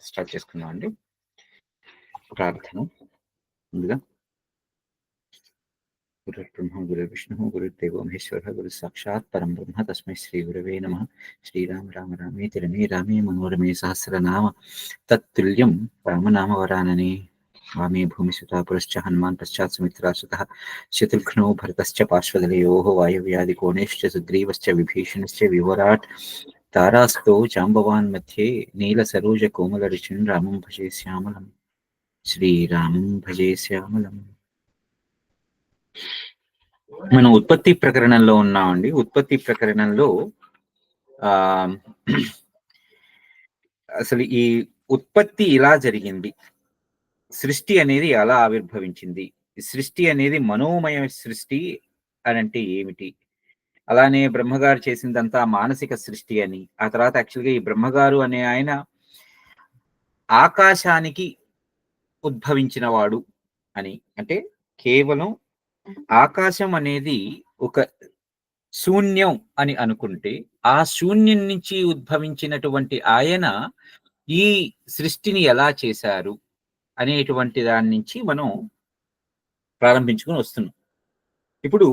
Start చేసుకుందాం అండి. ప్రార్థన ముందుగా గురుర్బ్రహ్మ గురుర్విష్ణు గురుర్దేవో మహేశ్వర గురు సాక్షాత్ పరం బ్రహ్మ తస్మై శ్రీ గురవే నమః. శ్రీరామ రామ రామేతి రమే రామే మనోరమే సహస్రనామ తత్తుల్యం రామనామ వరాననే. వామే భూమిసుతా పురశ్చ హనుమాన్ పశ్చాత్ సుమిత్రాసుతః శత్రుఘ్నో భరతశ్చ పార్శ్వదలయోః వాయవ్యాధి కోణేశ్చ సుగ్రీవశ్చ విభీషణశ్చ వివరాట్ తారాస్తో జాంబవాన్ మధ్యే నీల సరోజ కోమల రుచిం రామం భజే శ్యామలం. శ్రీరామం భజే శ్యామలం. మనం ఉత్పత్తి ప్రకరణంలో ఉన్నామండి. ఉత్పత్తి ప్రకరణంలో అసలు ఈ ఉత్పత్తి ఇలా జరిగింది, సృష్టి అనేది ఎలా ఆవిర్భవించింది, సృష్టి అనేది మనోమయ సృష్టి అని అంటే ఏమిటి, అలానే బ్రహ్మగారు చేసిందంతా మానసిక సృష్టి అని, ఆ తర్వాత యాక్చువల్గా ఈ బ్రహ్మగారు అనే ఆయన ఆకాశానికి ఉద్భవించిన వాడు అని, అంటే కేవలం ఆకాశం అనేది ఒక శూన్యం అని అనుకుంటే ఆ శూన్యం నుంచి ఉద్భవించినటువంటి ఆయన ఈ సృష్టిని ఎలా చేశారు అనేటువంటి దాని నుంచి మనం ప్రారంభించుకొని వస్తున్నాం. ఇప్పుడు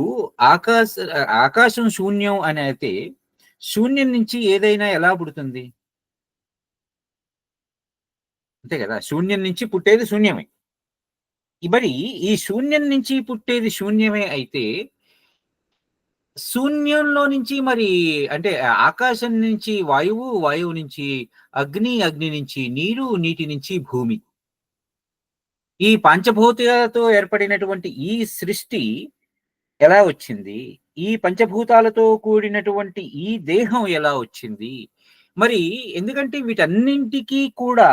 ఆకాశం శూన్యం అని అయితే శూన్యం నుంచి ఏదైనా ఎలా పుడుతుంది? అంతే కదా, శూన్యం నుంచి పుట్టేది శూన్యమే. మరి ఈ శూన్యం నుంచి పుట్టేది శూన్యమే అయితే శూన్యంలో నుంచి మరి అంటే ఆకాశం నుంచి వాయువు, వాయువు నుంచి అగ్ని, అగ్ని నుంచి నీరు, నీటి నుంచి భూమి, ఈ పంచభూతాలతో ఏర్పడినటువంటి ఈ సృష్టి ఎలా వచ్చింది? ఈ పంచభూతాలతో కూడినటువంటి ఈ దేహం ఎలా వచ్చింది? మరి ఎందుకంటే వీటన్నింటికీ కూడా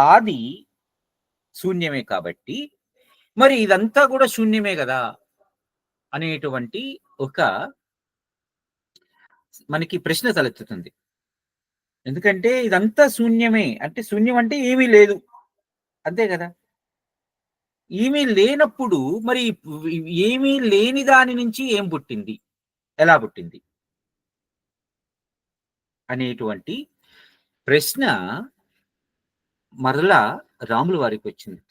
ఆది శూన్యమే కాబట్టి మరి ఇదంతా కూడా శూన్యమే కదా అనేటువంటి ఒక మనకి ప్రశ్న తలెత్తుతుంది. ఎందుకంటే ఇదంతా శూన్యమే అంటే శూన్యం అంటే ఏమీ లేదు, అంతే కదా. ఏమీ లేనప్పుడు మరి ఏమీ లేని దాని నుంచి ఏం పుట్టింది, ఎలా పుట్టింది అనేటువంటి ప్రశ్న మరలా రాముల వారికి వచ్చింది.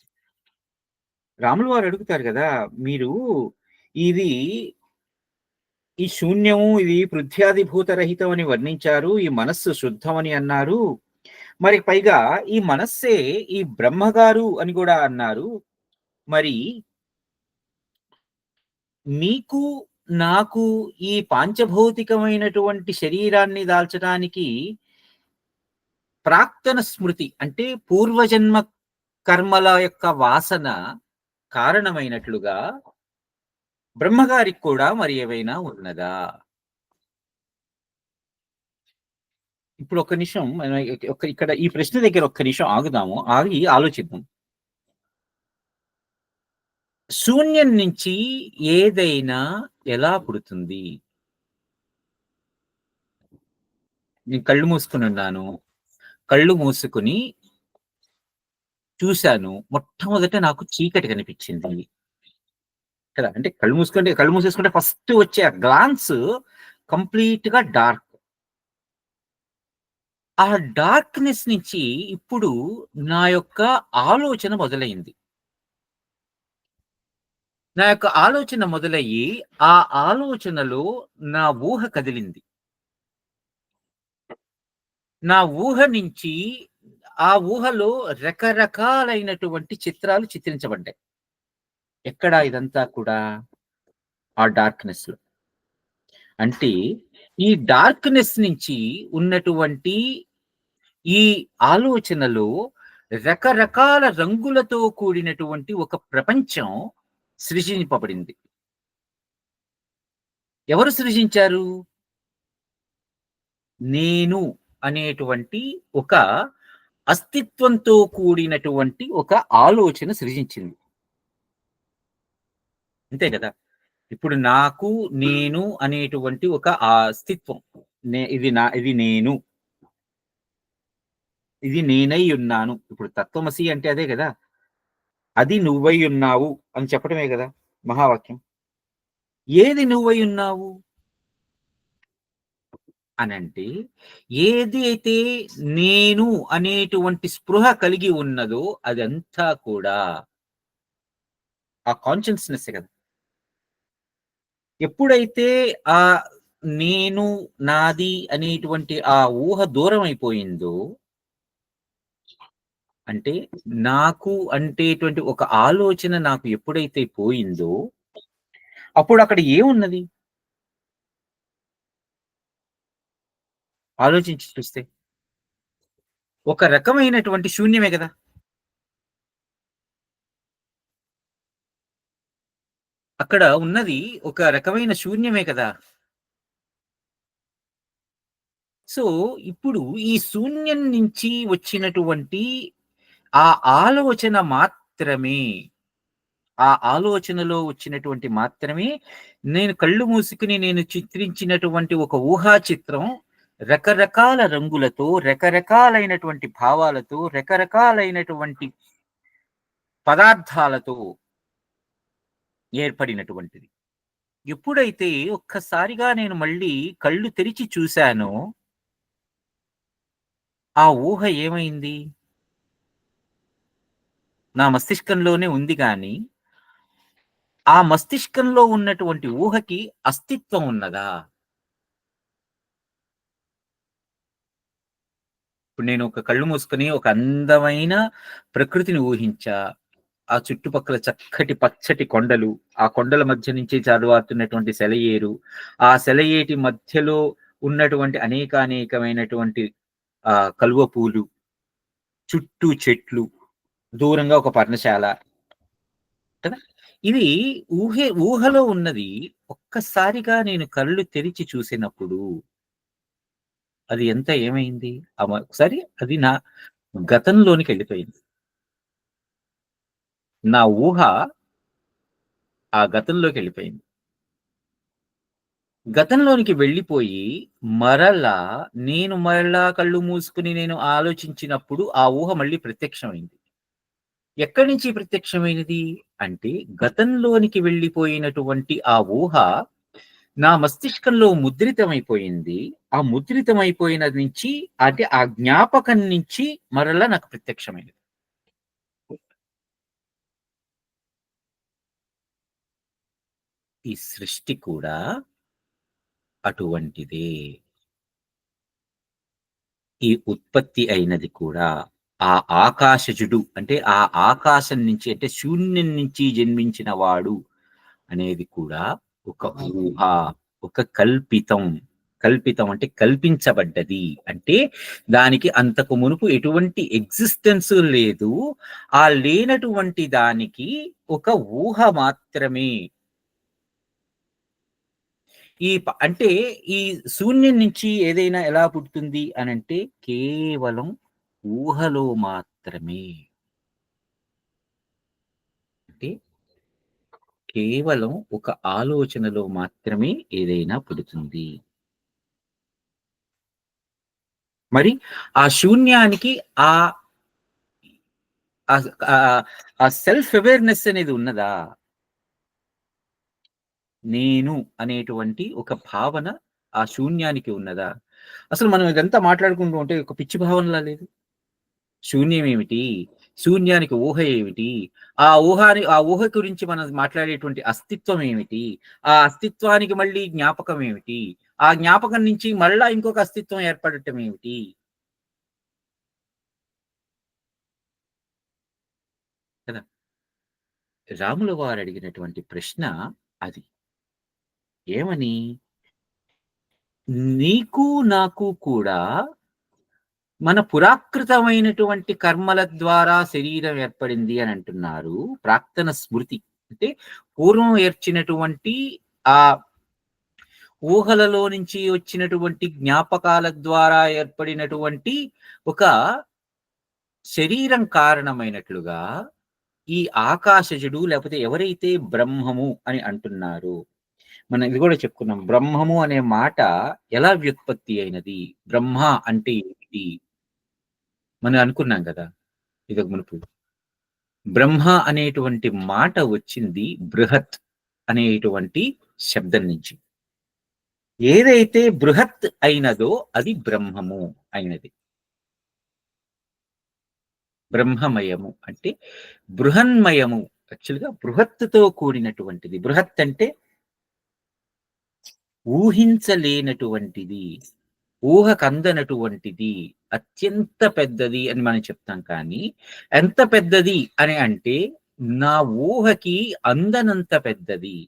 రాముల వారు అడుగుతారు కదా, మీరు ఇది ఈ శూన్యము, ఇది పృథ్వ్యాధిభూతరహితం అని వర్ణించారు, ఈ మనస్సు శుద్ధం అని అన్నారు, మరి పైగా ఈ మనస్సే ఈ బ్రహ్మగారు అని కూడా అన్నారు. మరి మీకు నాకు ఈ పాంచభౌతికమైనటువంటి శరీరాన్ని దాల్చడానికి ప్రాక్తన స్మృతి అంటే పూర్వజన్మ కర్మల యొక్క వాసన కారణమైనట్లుగా బ్రహ్మగారికి కూడా మరి ఏవైనా ఉన్నదా? ఇప్పుడు ఒక్క నిమిషం ఇక్కడ ఈ ప్రశ్న దగ్గర ఒక్క నిమిషం ఆగుదాము, ఆగి ఆలోచిద్దాం. శూన్యం నుంచి ఏదైనా ఎలా పుడుతుంది? నేను కళ్ళు మూసుకుని ఉన్నాను, కళ్ళు మూసుకుని చూశాను, మొట్టమొదట నాకు చీకటి కనిపించింది కదా. అంటే కళ్ళు మూసేసుకుంటే ఫస్ట్ వచ్చే ఆ గ్లాన్స్ కంప్లీట్ గా డార్క్. ఆ డార్క్నెస్ నుంచి ఇప్పుడు నా యొక్క ఆలోచన మొదలైంది. నా యొక్క ఆలోచన మొదలయ్యి ఆ ఆలోచనలో నా ఊహ కదిలింది. నా ఊహ నుంచి ఆ ఊహలో రకరకాలైనటువంటి చిత్రాలు చిత్రించబడ్డాయి. ఎక్కడ ఇదంతా కూడా? ఆ డార్క్నెస్ లో. అంటే ఈ డార్క్నెస్ నుంచి ఉన్నటువంటి ఈ ఆలోచనలో రకరకాల రంగులతో కూడినటువంటి ఒక ప్రపంచం సృజింపబడింది. ఎవరు సృజించారు? నేను అనేటువంటి ఒక అస్తిత్వంతో కూడినటువంటి ఒక ఆలోచన సృజించింది, అంతే కదా. ఇప్పుడు నాకు నేను అనేటువంటి ఒక అస్తిత్వం, ఇది నేను, ఇది నేనై ఉన్నాను. ఇప్పుడు తత్వమసి అంటే అదే కదా, అది నువ్వై ఉన్నావు అని చెప్పడమే కదా మహావాక్యం. ఏది నువ్వై ఉన్నావు? అనంటే, ఏది అయితే నేను అనేటువంటి స్పృహ కలిగి ఉన్నదో అదంతా కూడా ఆ కాన్షియస్‌నెస్సే కదా! ఎప్పుడైతే ఆహ్, నేను, నాది అనేటువంటి ఆ ఊహ దూరమైపోయిందో, అంటే నాకు అంటేటువంటి ఒక ఆలోచన నాకు ఎప్పుడైతే పోయిందో, అప్పుడక్కడ ఏమున్నది? ఆలోచించి చూస్తే. ఒక రకమైనటువంటి శూన్యమే గదా! అక్కడ ఉన్నది ఒక రకమైన శూన్యమే కదా! సో, ఇప్పుడు ఈ శూన్యం నుంచి వచ్చినటువంటి ఆ ఆలోచన మాత్రమే, ఆ ఆలోచనలో వచ్చినటువంటి మాత్రమే నేను కళ్ళు మూసుకొని నేను చిత్రించినటువంటి ఒక ఊహా చిత్రం రకరకాల రంగులతో, రకరకాలైనటువంటి భావాలతో, రకరకాలైనటువంటి పదార్థాలతో ఏర్పడినటువంటిది. ఎప్పుడైతే ఒక్కసారిగా నేను మళ్ళీ కళ్ళు తెరిచి చూసానో, ఆ ఊహ ఏమైంది? నా మస్తిష్కంలోనే ఉంది గానీ, ఆ మస్తిష్కంలో ఉన్నటువంటి ఊహకి అస్తిత్వం ఉన్నదా? ఇప్పుడు నేను ఒక కళ్ళు మూసుకొని ఒక అందమైన ప్రకృతిని ఊహించా. ఆ చుట్టుపక్కల చక్కటి పచ్చటి కొండలు, ఆ కొండల మధ్య నుంచి జాలువారుతున్నటువంటి సెలయేరు, ఆ సెలయేటి మధ్యలో ఉన్నటువంటి అనేకానేకమైనటువంటి కలువ పూలు, చుట్టూ చెట్లు, దూరంగా ఒక పర్ణశాల కదా! ఇది ఊహలో ఉన్నది ఒక్కసారిగా నేను కళ్ళు తెరిచి చూసినప్పుడు అది ఎంత ఏమైంది? ఒకసారి అది నా గతంలోనికెళ్ళిపోయింది. నా ఊహ ఆ గతంలోకెళ్ళిపోయింది. గతంలోనికి వెళ్ళిపోయి, మరలా కళ్ళు మూసుకొని నేను ఆలోచించినప్పుడు ఆ ఊహ మళ్ళీ ప్రత్యక్షమైంది. ఎక్కడి నుంచి ప్రత్యక్షమైనది? అంటే గతంలోనికి వెళ్ళిపోయినటువంటి ఆ ఊహ నా మస్తిష్కంలో ముద్రితమైపోయింది. ఆ ముద్రితమైపోయినది నుంచి అంటే ఆ జ్ఞాపకం నుంచి మరలా నాకు ప్రత్యక్షమైనది. ఈ సృష్టి కూడా అటువంటిదే. ఈ ఉత్పత్తి అయినది కూడా ఆ ఆకాశజుడు అంటే ఆ ఆకాశం నుంచి అంటే శూన్యం నుంచి జన్మించిన వాడు అనేది కూడా ఒక ఊహ, ఒక కల్పితం. కల్పితం అంటే కల్పించబడ్డది. అంటే దానికి అంతకు మునుపు ఎటువంటి ఎగ్జిస్టెన్స్ లేదు. ఆ లేనటువంటి దానికి ఒక ఊహ మాత్రమే. అంటే ఈ శూన్యం నుంచి ఏదైనా ఎలా పుడుతుంది అనంటే కేవలం ఊహలో మాత్రమే. అంటే కేవలం ఒక ఆలోచనలో మాత్రమే ఏదైనా పుడుతుంది. మరి ఆ శూన్యానికి ఆహ్, ఆహ్, ఆహ్, ఆ సెల్ఫ్ అవేర్‌నెస్ అనేది ఉన్నదా? నేను అనేటువంటి ఒక భావన ఆ శూన్యానికి ఉన్నదా? అసలు మనం ఇదంతా మాట్లాడుకుంటూ ఉంటే ఒక పిచ్చి భావనలా లేదు? శూన్యమేమిటి? శూన్యానికి ఊహ ఏమిటి? ఆ ఊహ గురించి మనం మాట్లాడేటువంటి అస్తిత్వం ఏమిటి? ఆ అస్తిత్వానికి మళ్ళీ జ్ఞాపకం ఏమిటి? ఆ జ్ఞాపకం నుంచి మళ్ళా ఇంకొక అస్తిత్వం ఏర్పడటం ఏమిటి? కదా! రాముల వారు అడిగినటువంటి ప్రశ్న అది. ఏమని? నీకు నాకు కూడా మన పురాకృతమైనటువంటి కర్మల ద్వారా శరీరం ఏర్పడింది అని అంటున్నారు. ప్రాక్తన స్మృతి. అంటే పూర్వం ఏర్చినటువంటి ఆ ఊహలలో నుంచి వచ్చినటువంటి జ్ఞాపకాల ద్వారా ఏర్పడినటువంటి ఒక శరీరం కారణమైనట్లుగా ఈ ఆకాశజుడు లేకపోతే ఎవరైతే బ్రహ్మము అని అంటున్నారో మనం ఇది కూడా చెప్పుకున్నాం. బ్రహ్మము అనే మాట ఎలా వ్యుత్పత్తి అయినది? బ్రహ్మ అంటే ఏమిటి? మనం అనుకున్నాం గదా! ఇదకు మునుపు. బ్రహ్మ అనేటువంటి మాట వచ్చింది బృహత్ అనేటువంటి శబ్దం నుంచి. ఏదైతే బృహత్ అయినదో అది బ్రహ్మము అయినది. బ్రహ్మమయము అంటే బృహన్మయము. యాక్చువల్‌గా బృహత్తుతో కూడినటువంటిది. బృహత్ అంటే ఊహించలేనటువంటిది. ఊహకందనటువంటిది. అత్యంత పెద్దది అని మనం చెప్తాం కానీ, ఎంత పెద్దది అని అంటే, నా ఊహకి అందనంత పెద్దది.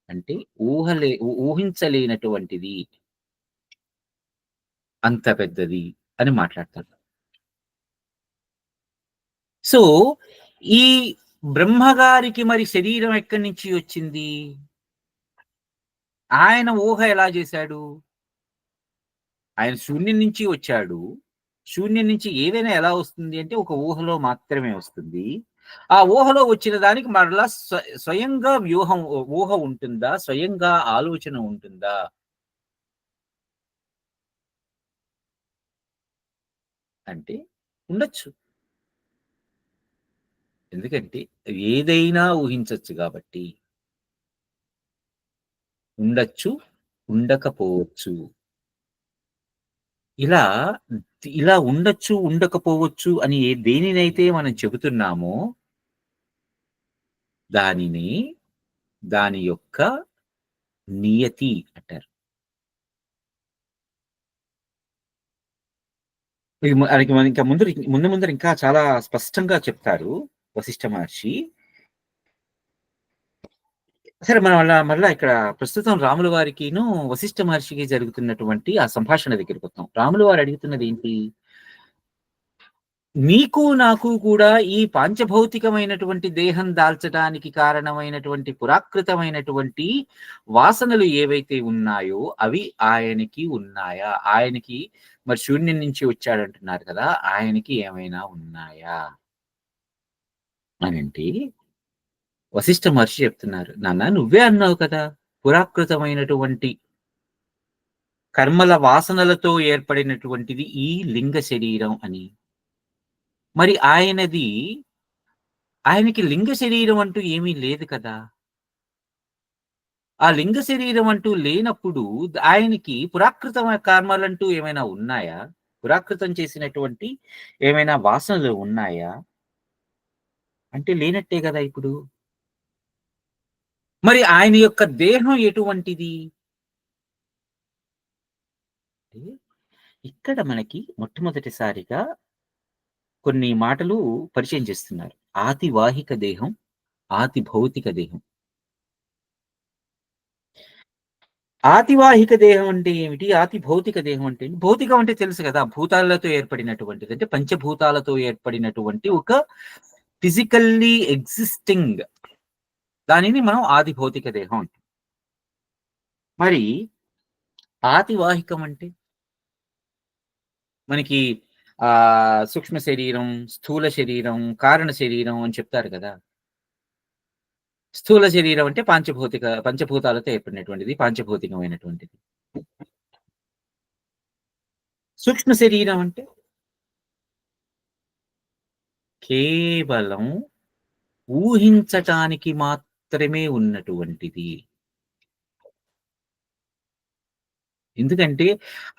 అంటే ఊహించలేనటువంటిది. అంత పెద్దది అని మాట్లాడతారు. సో, ఈ బ్రహ్మగారికి మరి శరీరం ఎక్కడి నుంచి వచ్చింది? ఆయన ఊహ ఎలా చేశాడు? ఆయన శూన్యం నుంచి వచ్చాడు. శూన్యం నుంచి ఏదైనా ఎలా వస్తుంది అంటే, ఒక ఊహలో మాత్రమే వస్తుంది. ఆ ఊహలో వచ్చిన దానికి మరలా స్వయంగా ఊహ ఉంటుందా? స్వయంగా ఆలోచన ఉంటుందా? అంటే ఉండొచ్చు. ఎందుకంటే ఏదైనా ఊహించొచ్చు గాబట్టి. ఉండొచ్చు, ఉండకపోవచ్చు. ఇలా ఇలా ఉండొచ్చు, ఉండకపోవచ్చు అని దేనినైతే మనం చెబుతున్నామో దానిని దాని యొక్క నియతి అంటారు. ఇది మనకి మన ఇంకా ముందర ఇంకా చాలా స్పష్టంగా చెప్తారు వశిష్ఠ మహర్షి. సరే మనం మళ్ళా ఇక్కడ ప్రస్తుతం రాముల వారికిను, వశిష్ఠ మహర్షికి జరుగుతున్నటువంటి ఆ సంభాషణ దగ్గరికొద్దాం. రాముల వారు అడుగుతున్నదేంటి? నీకు నాకు కూడా ఈ పాంచభౌతికమైనటువంటి దేహం దాల్చడానికి కారణమైనటువంటి పురాకృతమైనటువంటి వాసనలు ఏవైతే ఉన్నాయో అవి ఆయనకి ఉన్నాయా? ఆయనకి మరి శూన్యం నుంచి వచ్చాడంటున్నారు కదా! ఆయనకి ఏమైనా ఉన్నాయా? అనంటే వశిష్ఠ మహర్షి చెప్తున్నారు. నాన్న నువ్వే అన్నావు కదా! పురాకృతమైనటువంటి కర్మల వాసనలతో ఏర్పడినటువంటిది ఈ లింగ శరీరం అని. మరి ఆయనకి లింగ శరీరం అంటూ ఏమీ లేదు కదా! ఆ లింగ శరీరం అంటూ లేనప్పుడు ఆయనకి పురాకృత కర్మలంటూ ఏమైనా ఉన్నాయా? పురాకృతం చేసినటువంటి ఏమైనా వాసనలు ఉన్నాయా? అంటే లేనట్టే గదా ఇప్పుడు. మరి ఆయన యొక్క దేహం ఎటువంటిది? అంటే ఇక్కడ మనకి మొట్టమొదటిసారిగా కొన్ని మాటలు పరిచయం చేస్తున్నారు. ఆతివాహిక దేహం, ఆతి భౌతిక దేహం. ఆతివాహిక దేహం అంటే ఏమిటి? ఆతి భౌతిక దేహం అంటే ఏంటి? భౌతికం అంటే తెలుసు కదా! భూతాలతో ఏర్పడినటువంటిది. అంటే పంచభూతాలతో ఏర్పడినటువంటి ఒక ఫిజికల్లీ ఎగ్జిస్టింగ్ దానిని మనం ఆది భౌతిక దేహం అంటాం. మరి ఆతివాహికం అంటే మనకి సూక్ష్మ శరీరం, స్థూల శరీరం, కారణ శరీరం అని చెప్తారు కదా! స్థూల శరీరం అంటే పంచభూతాలతో ఏర్పడినటువంటిది. పాంచభౌతికమైనటువంటిది. సూక్ష్మ శరీరం అంటే కేవలం ఊహించటానికి మాత్రమే ఉన్నటువంటిది. ఎందుకంటే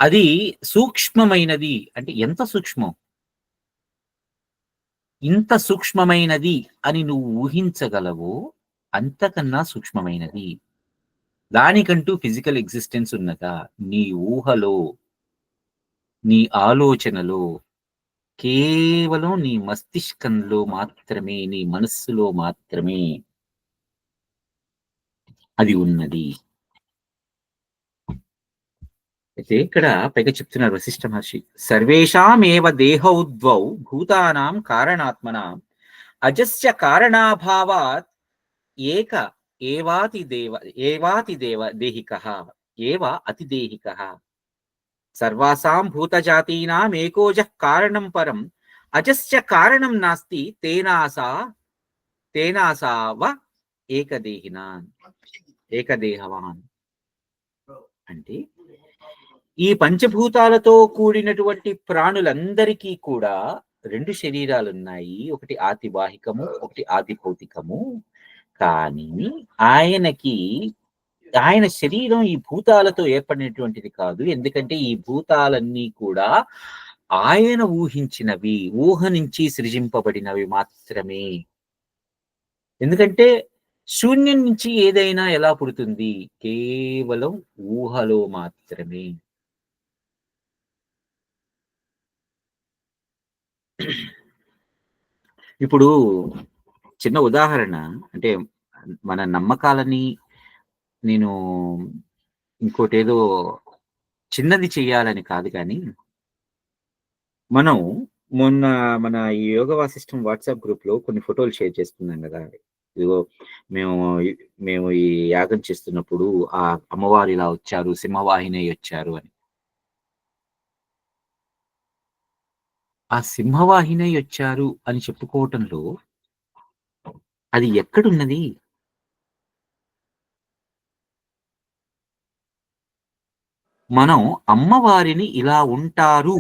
అది సూక్ష్మమైనది. అంటే ఎంత సూక్ష్మం? ఇంత సూక్ష్మమైనది అని నువ్వు ఊహించగలవో అంతకన్నా సూక్ష్మమైనది. దానికంటూ ఫిజికల్ ఎగ్జిస్టెన్స్ ఉన్నదా? నీ ఊహలో, నీ ఆలోచనలో, కేవలం నీ మస్తిష్కంలో మాత్రమే, నీ మనస్సులో మాత్రమే అది ఉన్నది. అయితే ఇక్కడ పైగా చెప్తున్నారు వశిష్ఠ మహర్షి. సర్వేషామేవ దేహౌద్భౌ భూతానాం కారణాత్మనాం అజస్య కారణాభావాత్ ఏక ఏవాతి దేవ దేహికః ఏవ అతిదేహికః సర్వాసాం భూతజాతీనాం ఏకోజః కారణం పరం అజస్య కారణం నాస్తి తేనాసావ ఏకదేహినాన్ ఏకదేహవాన్ అంటే ఈ పంచభూతాలతో కూడినటువంటి ప్రాణులందరికీ కూడా 2 శరీరాలున్నాయి. ఒకటి ఆతివాహికము, ఒకటి ఆది భౌతికము. కానీ ఆయనకి ఆయన శరీరం ఈ భూతాలతో ఏర్పడినటువంటిది కాదు. ఎందుకంటే ఈ భూతాలన్నీ కూడా ఆయన ఊహించినవి, ఊహ నుంచి సృజింపబడినవి మాత్రమే. ఎందుకంటే శూన్యం నుంచి ఏదైనా ఎలా పుడుతుంది? కేవలం ఊహలో మాత్రమే. ఇప్పుడు చిన్న ఉదాహరణ అంటే మన నమ్మకాలని నేను ఇంకోటేదో చిన్నది చెయ్యాలని కాదు గానీ, మనం మొన్న మన ఈ యోగ వాసిష్టం వాట్సాప్ గ్రూప్‌లో కొన్ని ఫోటోలు షేర్ చేసుకున్నాం గదా! ఇదిగో మేము ఈ మేము ఈ యాగం చేస్తున్నప్పుడు ఆ అమ్మవారు ఇలా వచ్చారు, సింహవాహిని వచ్చారు అని. ఆ సింహవాహిని వచ్చారు అని చెప్పుకోవటంలో అది ఎక్కడున్నది? మనం అమ్మవారిని ఇలా ఉంటారు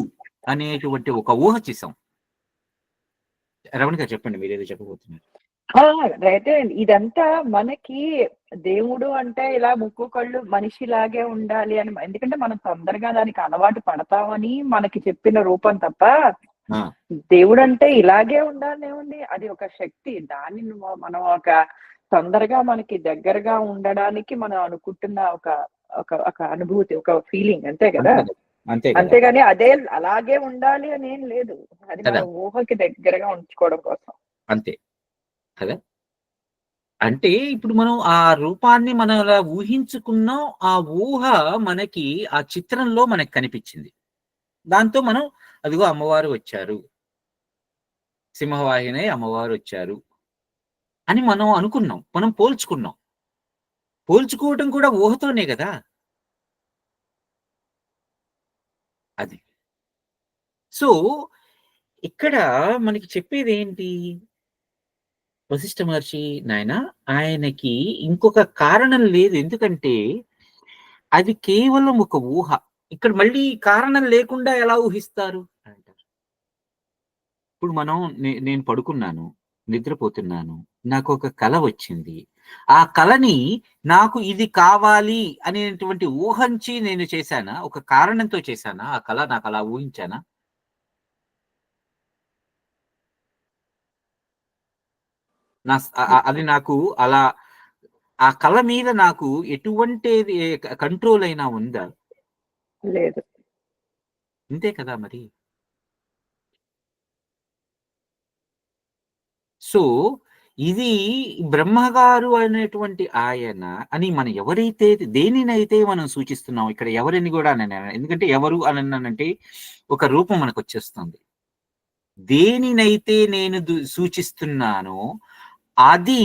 అనేటువంటి ఒక ఊహ చేసాం. రమణ గారు చెప్పండి మీరేదో చెప్పబోతున్నారు. ఆ! అయితే ఇదంతా మనకి దేవుడు అంటే ఇలా ముక్కు, కళ్ళు మనిషిలాగే ఉండాలి అని ఎందుకంటే మనం తొందరగా దానికి అలవాటు పడతామని మనకి చెప్పిన రూపం తప్ప, ఆ! దేవుడంటే ఇలాగే ఉండాలనేముంది? అది ఒక శక్తి. దాన్ని మనం ఒక తొందరగా మనకి దగ్గరగా ఉండడానికి మనం అనుకుంటున్న ఒక ఒక ఒక అనుభూతి, ఒక ఫీలింగ్ అంతే గదా! అంతే కదా! అంతే కదా! అంతేగాని అదే అలాగే ఉండాలి అనేం లేదు. అది మన కదా! ఊహకి దగ్గరగా ఉంచుకోవడం కోసం. అంతే. కదా! అంటే ఇప్పుడు మనం ఆ రూపాన్ని మనం అలా ఊహించుకున్నాం. ఆ ఊహ మనకి ఆ చిత్రంలో మనకు కనిపించింది. దాంతో మనం అదిగో అమ్మవారు వచ్చారు. సింహవాహిని అమ్మవారొచ్చారు అని మనం అనుకున్నాం. మనం పోల్చుకున్నాం. పోల్చుకోవటం కూడా ఊహతోనే గదా! అది. సో, ఇక్కడ మనకి చెప్పేదేంటి? వశిష్ఠ మహర్షి నాయనా ఆయనకి ఇంకొక కారణం లేదు. ఎందుకంటే అది కేవలం ఒక ఊహ. ఇక్కడ మళ్ళీ కారణం లేకుండా ఎలా ఊహిస్తారు? అంటారు. ఇప్పుడు మనం నేను పడుకున్నాను, నిద్రపోతున్నాను. నాకొక కల వచ్చింది. ఆ కలని నాకు ఇది కావాలి అనేటువంటి ఊహంచి నేను చేశానా? ఒక కారణంతో చేశానా? ఆ కల నాకలా ఊహించానా? నా స్ అ అ అది నాకు అలా ఆ కల మీద నాకు ఎటువంటిది కంట్రోల్ అయినా ఉందా? లేదు. అంతే కదా మరి. సో, ఇది బ్రహ్మగారు అనేటువంటి ఆయన అని మనం ఎవరైతే దేనినైతే మనం సూచిస్తున్నాం. ఇక్కడ ఎవరిని గూడా ఎందుకంటే ఎవరు అనన్నానంటే ఒక రూపం మనకొచ్చేస్తుంది. దేనినైతే నేను సూచిస్తున్నానో అది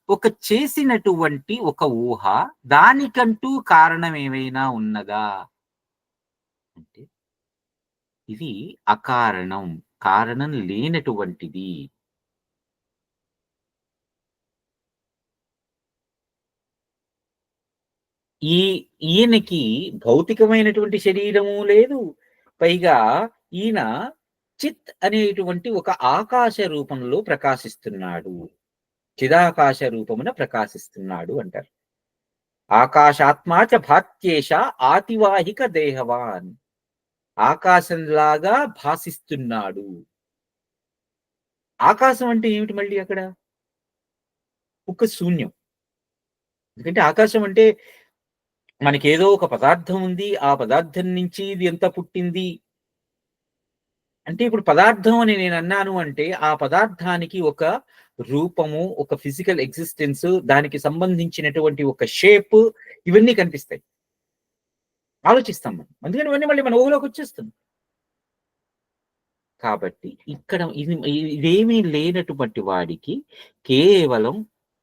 ఒక చేసినటువంటి ఒక ఊహ. దానికంటూ కారణం ఏమైనా ఉన్నదా? అంటే ఇది అకారణం. కారణం లేనటువంటిది. ఈ ఈయనకి భౌతికమైనటువంటి శరీరము లేదు. పైగా ఈయన చిత్ అనేటువంటి ఒక ఆకాశ రూపంలో ప్రకాశిస్తున్నాడు. చిదాకాశ రూపమున ప్రకాశిస్తున్నాడు అంటారు. ఆకాశాత్మా చ భాత్యేష ఆతివాహిక దేహవాన్. ఆకాశంలాగా భాసిస్తున్నాడు. ఆకాశం అంటే ఏమిటి మళ్ళీ అక్కడ? ఒక శూన్యం. ఎందుకంటే ఆకాశం అంటే మనకేదో ఒక పదార్థం ఉంది. ఆ పదార్థం నుంచి ఇది ఎంత పుట్టింది అంటే ఇప్పుడు పదార్థం అని నేనన్నాను అంటే, ఆ పదార్థానికి ఒక రూపము, ఒక ఫిజికల్ ఎగ్జిస్టెన్స్, దానికి సంబంధించినటువంటి ఒక షేప్ ఇవన్నీ కనిపిస్తాయి. ఆలోచిస్తాం మనం. అందుకని ఇవన్నీ మళ్ళీ మన ఊహలోకొచ్చేస్తుంది. కాబట్టి ఇక్కడ ఇదేమీ లేనటువంటి వాడికి కేవలం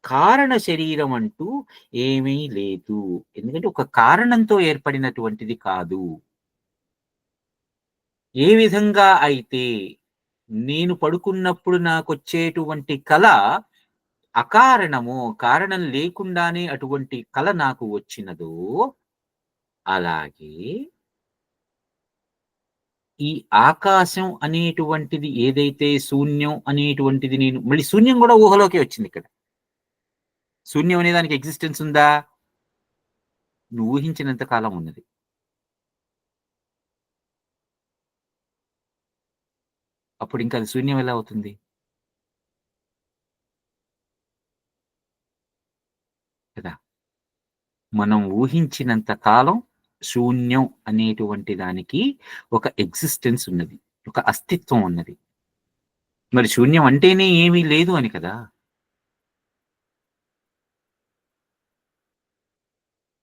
కారణ శరీరం అంటూ ఏమీ లేదు. ఎందుకంటే ఒక కారణంతో ఏర్పడినటువంటిది కాదు. ఏ విధంగా అయితే నేను పడుకున్నప్పుడు నాకొచ్చేటువంటి కల అకారణము, కారణం లేకుండానే అటువంటి కల నాకు వచ్చినదో, అలాగే ఈ ఆకాశం అనేటువంటిది ఏదైతే శూన్యం అనేటువంటిది నేను మళ్ళీ శూన్యం గూడా ఊహలోకే వచ్చిందిక్కడ. శూన్యం అనే దానికి ఎగ్జిస్టెన్స్ ఉందా? నువ్వు ఊహించినంత కాలం ఉన్నది. అప్పుడు ఇంకా అది శూన్యం ఎలా అవుతుంది? కదా! మనం ఊహించినంత కాలం శూన్యం అనేటువంటి దానికి ఒక ఎగ్జిస్టెన్స్ ఉన్నది. ఒక అస్తిత్వం ఉన్నది. మరి శూన్యం అంటేనే ఏమీ లేదు అని కదా!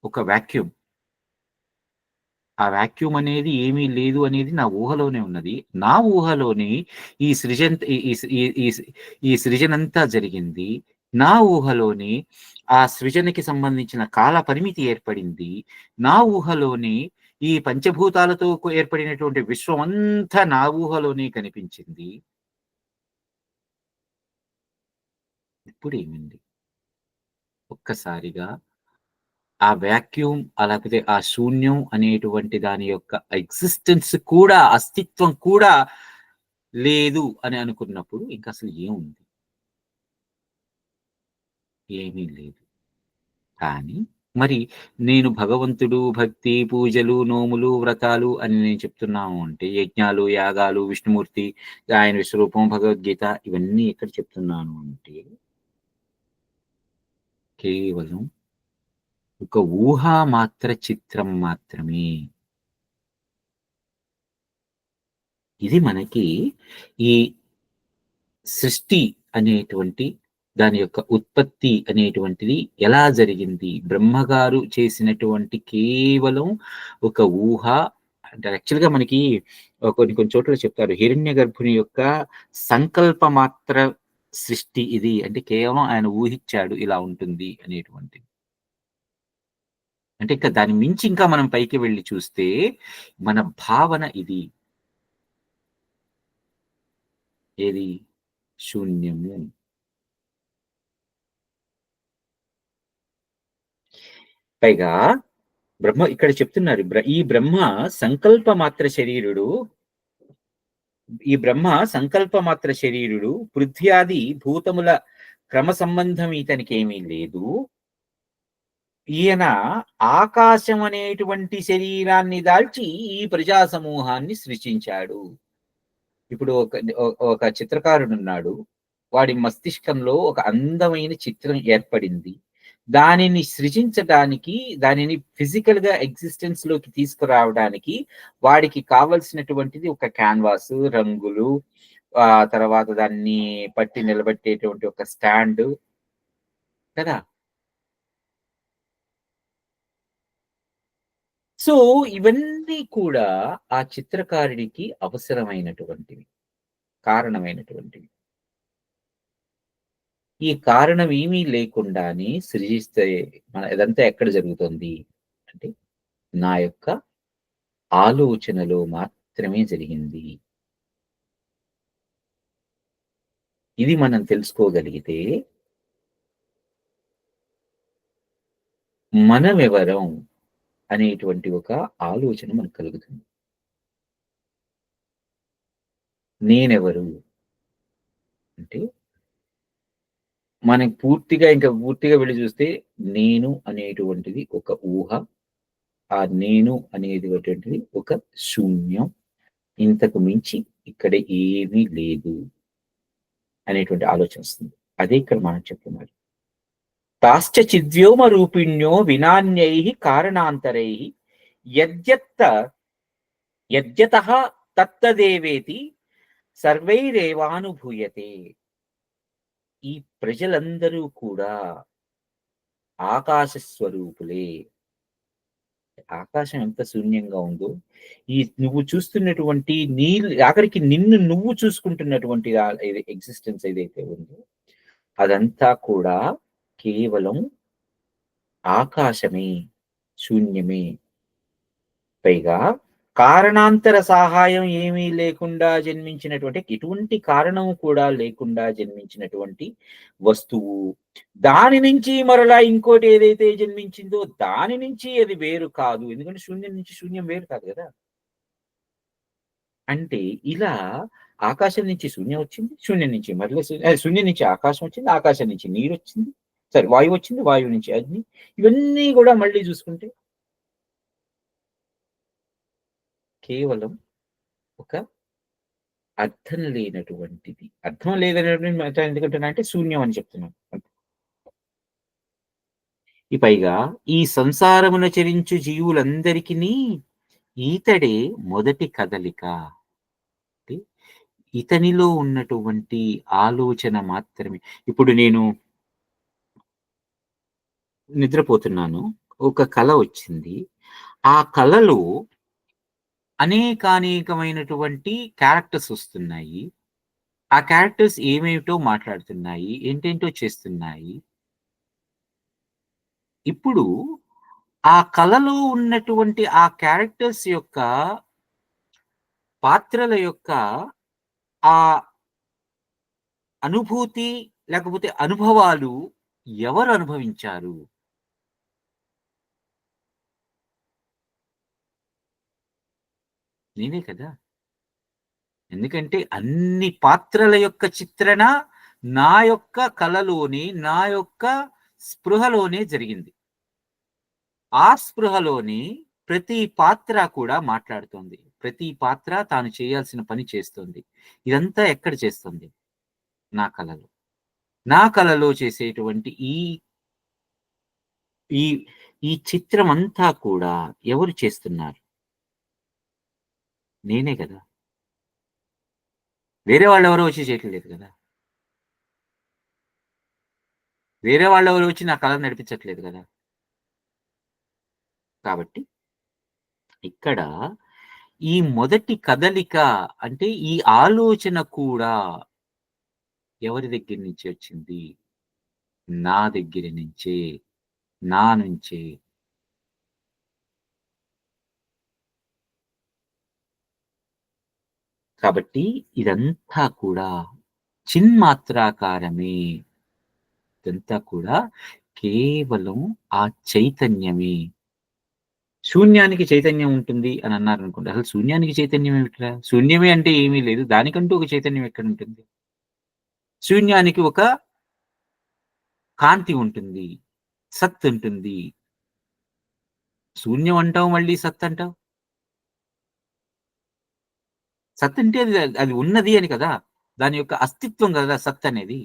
ఒక వాక్యూమ్. ఆ వాక్యూమ్ అనేది ఏమీ లేదు అనేది నా ఊహలోనే ఉన్నది. నా ఊహలోని ఈ సృజన్ ఈ ఈ ఈ ఈ ఈ సృజనంతా జరిగింది. నా ఊహలోని ఆ సృజనకి సంబంధించిన కాల పరిమితి ఏర్పడింది. నా ఊహలోని ఈ పంచభూతాలతో ఏర్పడినటువంటి విశ్వమంతా నా ఊహలోనే కనిపించింది. ఇప్పుడేమైంది? ఒక్కసారిగా ఆ వాక్యూమ్ లేకపోతే ఆ శూన్యం అనేటువంటి దాని యొక్క ఎగ్జిస్టెన్స్ కూడా, అస్తిత్వం కూడా లేదు అని అనుకున్నప్పుడు ఇంకసలు ఏముంది? ఏమీ లేదు. కానీ మరి నేను భగవంతుడు, భక్తి, పూజలు, నోములు, వ్రతాలు అని నేను చెప్తున్నాను అంటే యజ్ఞాలు, యాగాలు, విష్ణుమూర్తి, ఆయన విశ్వరూపం, భగవద్గీత ఇవన్నీ ఎక్కడ చెప్తున్నాను అంటే కేవలం ఒక ఊహా మాత్ర చిత్రం మాత్రమే. ఇది మనకి ఈ సృష్టి అనేటువంటి దాని యొక్క ఉత్పత్తి అనేటువంటిది ఎలా జరిగింది? బ్రహ్మగారు చేసినటువంటి కేవలం ఒక ఊహ అంటే యాక్చువల్‌గా మనకి కొన్ని కొన్ని చోట్ల చెప్తారు. హిరణ్యగర్భుని యొక్క సంకల్ప మాత్ర సృష్టి ఇది. అంటే కేవలం ఆయన ఊహిచ్చాడు ఇలా ఉంటుంది అనేటువంటిది. అంటే ఇంకా దాన్ని మించి ఇంకా మనం పైకి వెళ్లి చూస్తే మన భావన ఇది. ఏది? శూన్యము. పైగా ఇక్కడ చెప్తున్నారు. ఈ బ్రహ్మ సంకల్ప మాత్ర శరీరుడు. ఈ బ్రహ్మ సంకల్ప మాత్ర శరీరుడు. పృథ్వ్యాది భూతముల క్రమ సంబంధం ఇతనికేమీ లేదు. ఈయన ఆకాశం అనేటువంటి శరీరాన్ని దాల్చి ఈ ప్రజా సమూహాన్ని సృష్టించాడు. ఇప్పుడు ఒక చిత్రకారుడున్నాడు. వాడి మస్తిష్కంలో ఒక అందమైన చిత్రం ఏర్పడింది. దానిని సృజించడానికి, దానిని ఫిజికల్‌గా ఎగ్జిస్టెన్స్‌లోకి తీసుకురావడానికి వాడికి కావాల్సినటువంటిది ఒక క్యాన్వాసు, రంగులు, తర్వాత దాన్ని పట్టి నిలబెట్టేటువంటి ఒక స్టాండు కదా! సో, ఇవన్నీ కూడా ఆ చిత్రకారుడికి అవసరమైనటువంటివి. కారణమైనటువంటివి. ఈ కారణం ఏమీ లేకుండానే సృజిస్తే ఇదంతా ఎక్కడ జరుగుతుంది అంటే, నా యొక్క ఆలోచనలో మాత్రమే జరిగింది. ఇది మనం తెలుసుకోగలిగితే మనమెవరం అనేటువంటి ఒక ఆలోచన మనకు కలుగుతుంది. నేనెవరు? అంటే మనకి పూర్తిగా వెళ్లి చూస్తే నేను అనేటువంటిది ఒక ఊహ. ఆ నేను అనేటువంటిది ఒక శూన్యం. ఇంతకు మించి ఇక్కడ ఏమీ లేదు అనేటువంటి ఆలోచన వస్తుంది. అదే ఇక్కడ మనం చెప్తున్నది. తాశ్చ చిద్వ్యోమ రూపిణ్యో వినాన్యైః కారణాంతరైః యద్యత్త యద్యతః తత్తదేవేతి సర్వైరేవానుభూయతే. ఈ ప్రజలందరూ కూడా ఆకాశ స్వరూపులే. ఆకాశం ఎంత శూన్యంగా ఉందో, ఈ నువ్వు చూస్తున్నటువంటి ఆఖరికి నిన్ను నువ్వు చూసుకుంటున్నటువంటి ఎగ్జిస్టెన్స్ ఏదైతే ఉందో, అదంతా కూడా కేవలం ఆకాశమే, శూన్యమే. పైగా కారణాంతర సహాయం ఏమీ లేకుండా జన్మించినటువంటి ఎటువంటి కారణం కూడా లేకుండా జన్మించినటువంటి వస్తువు. దాని నుంచి మరలా ఇంకోటి ఏదైతే జన్మించిందో దాని నుంచి అది వేరు కాదు. ఎందుకంటే శూన్యం నుంచి శూన్యం వేరు కాదు గదా! అంటే ఇలా ఆకాశం నుంచి శూన్యం వచ్చింది. శూన్యం నుంచి మరలా శూన్యం నుంచి ఆకాశం వచ్చింది. ఆకాశం నుంచి నీరొచ్చింది. సారీ వాయువు వచ్చింది. వాయువు నుంచి అగ్ని. ఇవన్నీ గూడా మళ్ళీ జూసుకుంటే కేవలం ఒక అర్థం లేనటువంటిది. అర్థం లేదనేటువంటి మాట ఎందుకంటున్నా అంటే శూన్యం అని చెప్తున్నాను. ఈ పైగా ఈ సంసారమున చరించు జీవులందరికినీ ఈతడే మొదటి కదలిక. అంటే ఇతనిలో ఉన్నటువంటి ఆలోచన మాత్రమే. ఇప్పుడు నేను నిద్రపోతున్నాను. ఒక కల వచ్చింది. ఆ కలలో అనేకానేకమైనటువంటి క్యారెక్టర్స్ వస్తున్నాయి. ఆ క్యారెక్టర్స్ ఏమేమిటో మాట్లాడుతున్నాయి. ఏంటేంటో చేస్తున్నాయి. ఇప్పుడు ఆ కలలో ఉన్నటువంటి ఆ క్యారెక్టర్స్ యొక్క పాత్రల యొక్క ఆ అనుభూతి లేకపోతే అనుభవాలు ఎవరు అనుభవించారు? నేనే కదా! ఎందుకంటే అన్ని పాత్రల యొక్క చిత్రణ నా యొక్క కలలోనే, నా యొక్క స్పృహలోనే జరిగింది. ఆ స్పృహలోనే ప్రతి పాత్ర కూడా మాట్లాడుతోంది. ప్రతి పాత్ర తాను చేయాల్సిన పని చేస్తుంది. ఇదంతా ఎక్కడ చేస్తుంది? నా కలలో. నా కలలో చేసేటువంటి ఈ ఈ ఈ చిత్రమంతా కూడా ఎవరు చేస్తున్నారు? నేనే కదా! వేరే వాళ్ళెవరో వచ్చి చేయట్లేదు కదా! వేరే వాళ్ళెవరో వచ్చి నా కలను నడిపించట్లేదు కదా! కాబట్టి ఇక్కడ ఈ మొదటి కదలిక అంటే ఈ ఆలోచన కూడా ఎవరి దగ్గర నుంచి వచ్చింది? నా దగ్గర నుంచే. నా నుంచే. కాబట్టి ఇదంతా కూడా చిన్మాత్రాకారమే. ఇదంతా కూడా కేవలం ఆ చైతన్యమే. శూన్యానికి చైతన్యం ఉంటుంది అని అన్నారనుకోండి. అసలు శూన్యానికి చైతన్యం ఏమిట్రా? శూన్యమే అంటే ఏమీ లేదు. దానికంటూ ఒక చైతన్యం ఎక్కడుంటుంది? శూన్యానికి ఒక కాంతి ఉంటుంది. సత్ ఉంటుంది. శూన్యం అంటావు, మళ్ళీ సత్ అంటావు. సత్ అంటే అది అది ఉన్నది అని కదా! దాని యొక్క అస్తిత్వం కదా సత్ అనేది.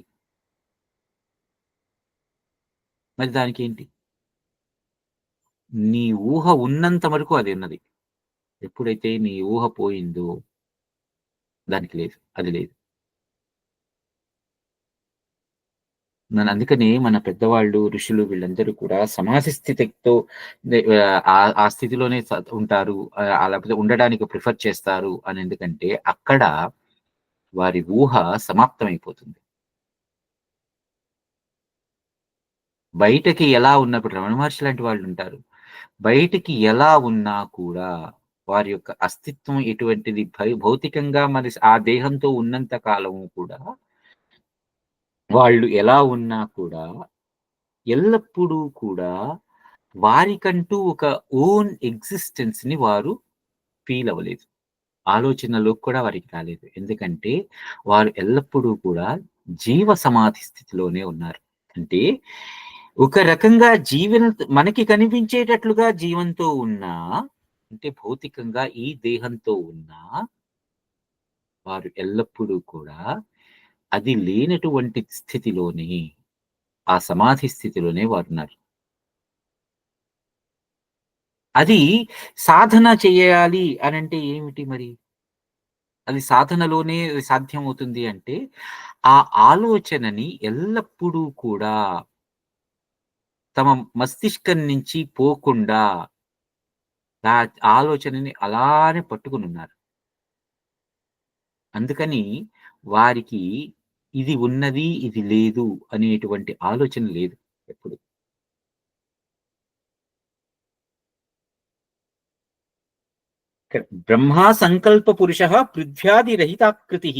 మరి దానికేంటి? నీ ఊహ ఉన్నంత వరకు అది ఉన్నది. ఎప్పుడైతే నీ ఊహ పోయిందో దానికి లేదు. అది లేదు. అందుకనే మన పెద్దవాళ్ళు, ఋషులు వీళ్ళందరూ కూడా సమాధి స్థితితో ఆ స్థితిలోనే ఉంటారు. లేకపోతే ఉండడానికి ప్రిఫర్ చేస్తారు అని ఎందుకంటే అక్కడ వారి ఊహ సమాప్తమైపోతుంది. బయటకి ఎలా ఉన్నప్పుడు రమణ మహర్షి లాంటి వాళ్ళుంటారు. బయటికి ఎలా ఉన్నా కూడా వారి యొక్క అస్తిత్వం ఎటువంటిది భౌతికంగా మరి ఆ దేహంతో ఉన్నంత కాలము కూడా వాళ్ళు ఎలా ఉన్నా కూడా ఎల్లప్పుడూ కూడా వారికంటూ ఒక ఓన్ ఎగ్జిస్టెన్స్‌ని వారు ఫీల్ అవ్వలేదు. ఆలోచనలోకి కూడా వారికి రాలేదు. ఎందుకంటే వారు ఎల్లప్పుడూ కూడా జీవ సమాధి స్థితిలోనే ఉన్నారు. అంటే ఒక రకంగా మనకి కనిపించేటట్లుగా జీవంతో ఉన్నా, అంటే భౌతికంగా ఈ దేహంతో ఉన్నా, వారు ఎల్లప్పుడూ కూడా అది లేనటువంటి స్థితిలోనే, ఆ సమాధి స్థితిలోనే వారున్నారు. అది సాధన చేయాలి అనంటే ఏమిటి మరి? అది సాధనలోనే సాధ్యమవుతుంది అంటే, ఆ ఆలోచనని ఎల్లప్పుడూ కూడా తమ మస్తిష్కం నుంచి పోకుండా ఆ ఆలోచనని అలానే పట్టుకొనున్నారు. అందుకని వారికి ఇది ఉన్నది, ఇది లేదు అనేటువంటి ఆలోచన లేదు ఎప్పుడు. బ్రహ్మా సంకల్ప పురుషః పృథ్వ్యాది రహితాకృతిః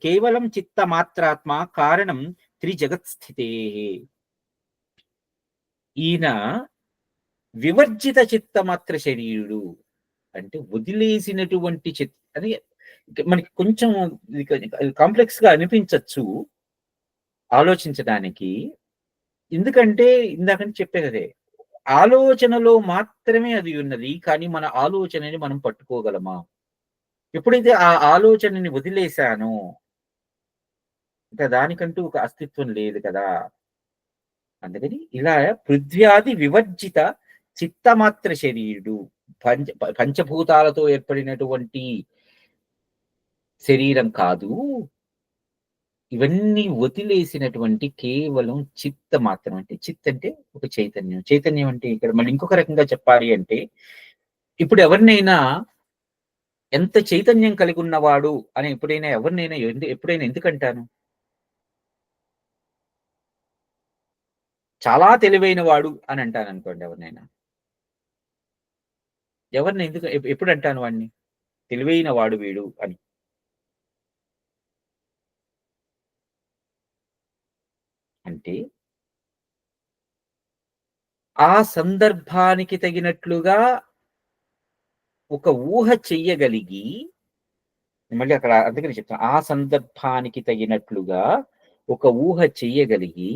కేవలం చిత్తమాత్రాత్మ కారణం త్రిజగత్స్థితేః. ఈయన వివర్జిత చిత్తమాత్ర శరీరుడు. అంటే వదిలేసినటువంటి అది మనకి కొంచెం కాంప్లెక్స్‌గా అనిపించొచ్చు ఆలోచించడానికి. ఎందుకంటే ఇందాక చెప్పానదే ఆలోచనలో మాత్రమే అది ఉన్నది. కానీ మన ఆలోచనని మనం పట్టుకోగలమా? ఎప్పుడైతే ఆ ఆలోచనని వదిలేసానో, ఇంకా దానికంటూ ఒక అస్తిత్వం లేదు కదా! అందుకని ఇలా పృథ్వ్యాది వివర్జిత చిత్తమాత్ర శరీరుడు. పంచభూతాలతో ఏర్పడినటువంటి శరీరం కాదు. ఇవన్నీ వదిలేసినటువంటి కేవలం చిత్త మాత్రం. అంటే చిత్ అంటే ఒక చైతన్యం. చైతన్యం అంటే ఇక్కడ మళ్ళీ ఇంకొక రకంగా చెప్పాలి అంటే, ఇప్పుడు ఎవరినైనా ఎంత చైతన్యం కలిగి ఉన్నవాడు అని ఎప్పుడైనా ఎవరినైనా ఎప్పుడైనా ఎందుకంటాను? చాలా తెలివైన వాడు అని అంటాననుకోండి ఎవరినైనా. ఎవరిని ఎందుకు ఎప్పుడంటాను వాడిని? తెలివైన వాడు వీడు అని. అంటే ఆ సందర్భానికి తగినట్లుగా ఒక ఊహ చెయ్యగలిగి, మళ్ళీ అక్కడ అందుకని చెప్తాను. ఆ సందర్భానికి తగినట్లుగా ఒక ఊహ చెయ్యగలిగి,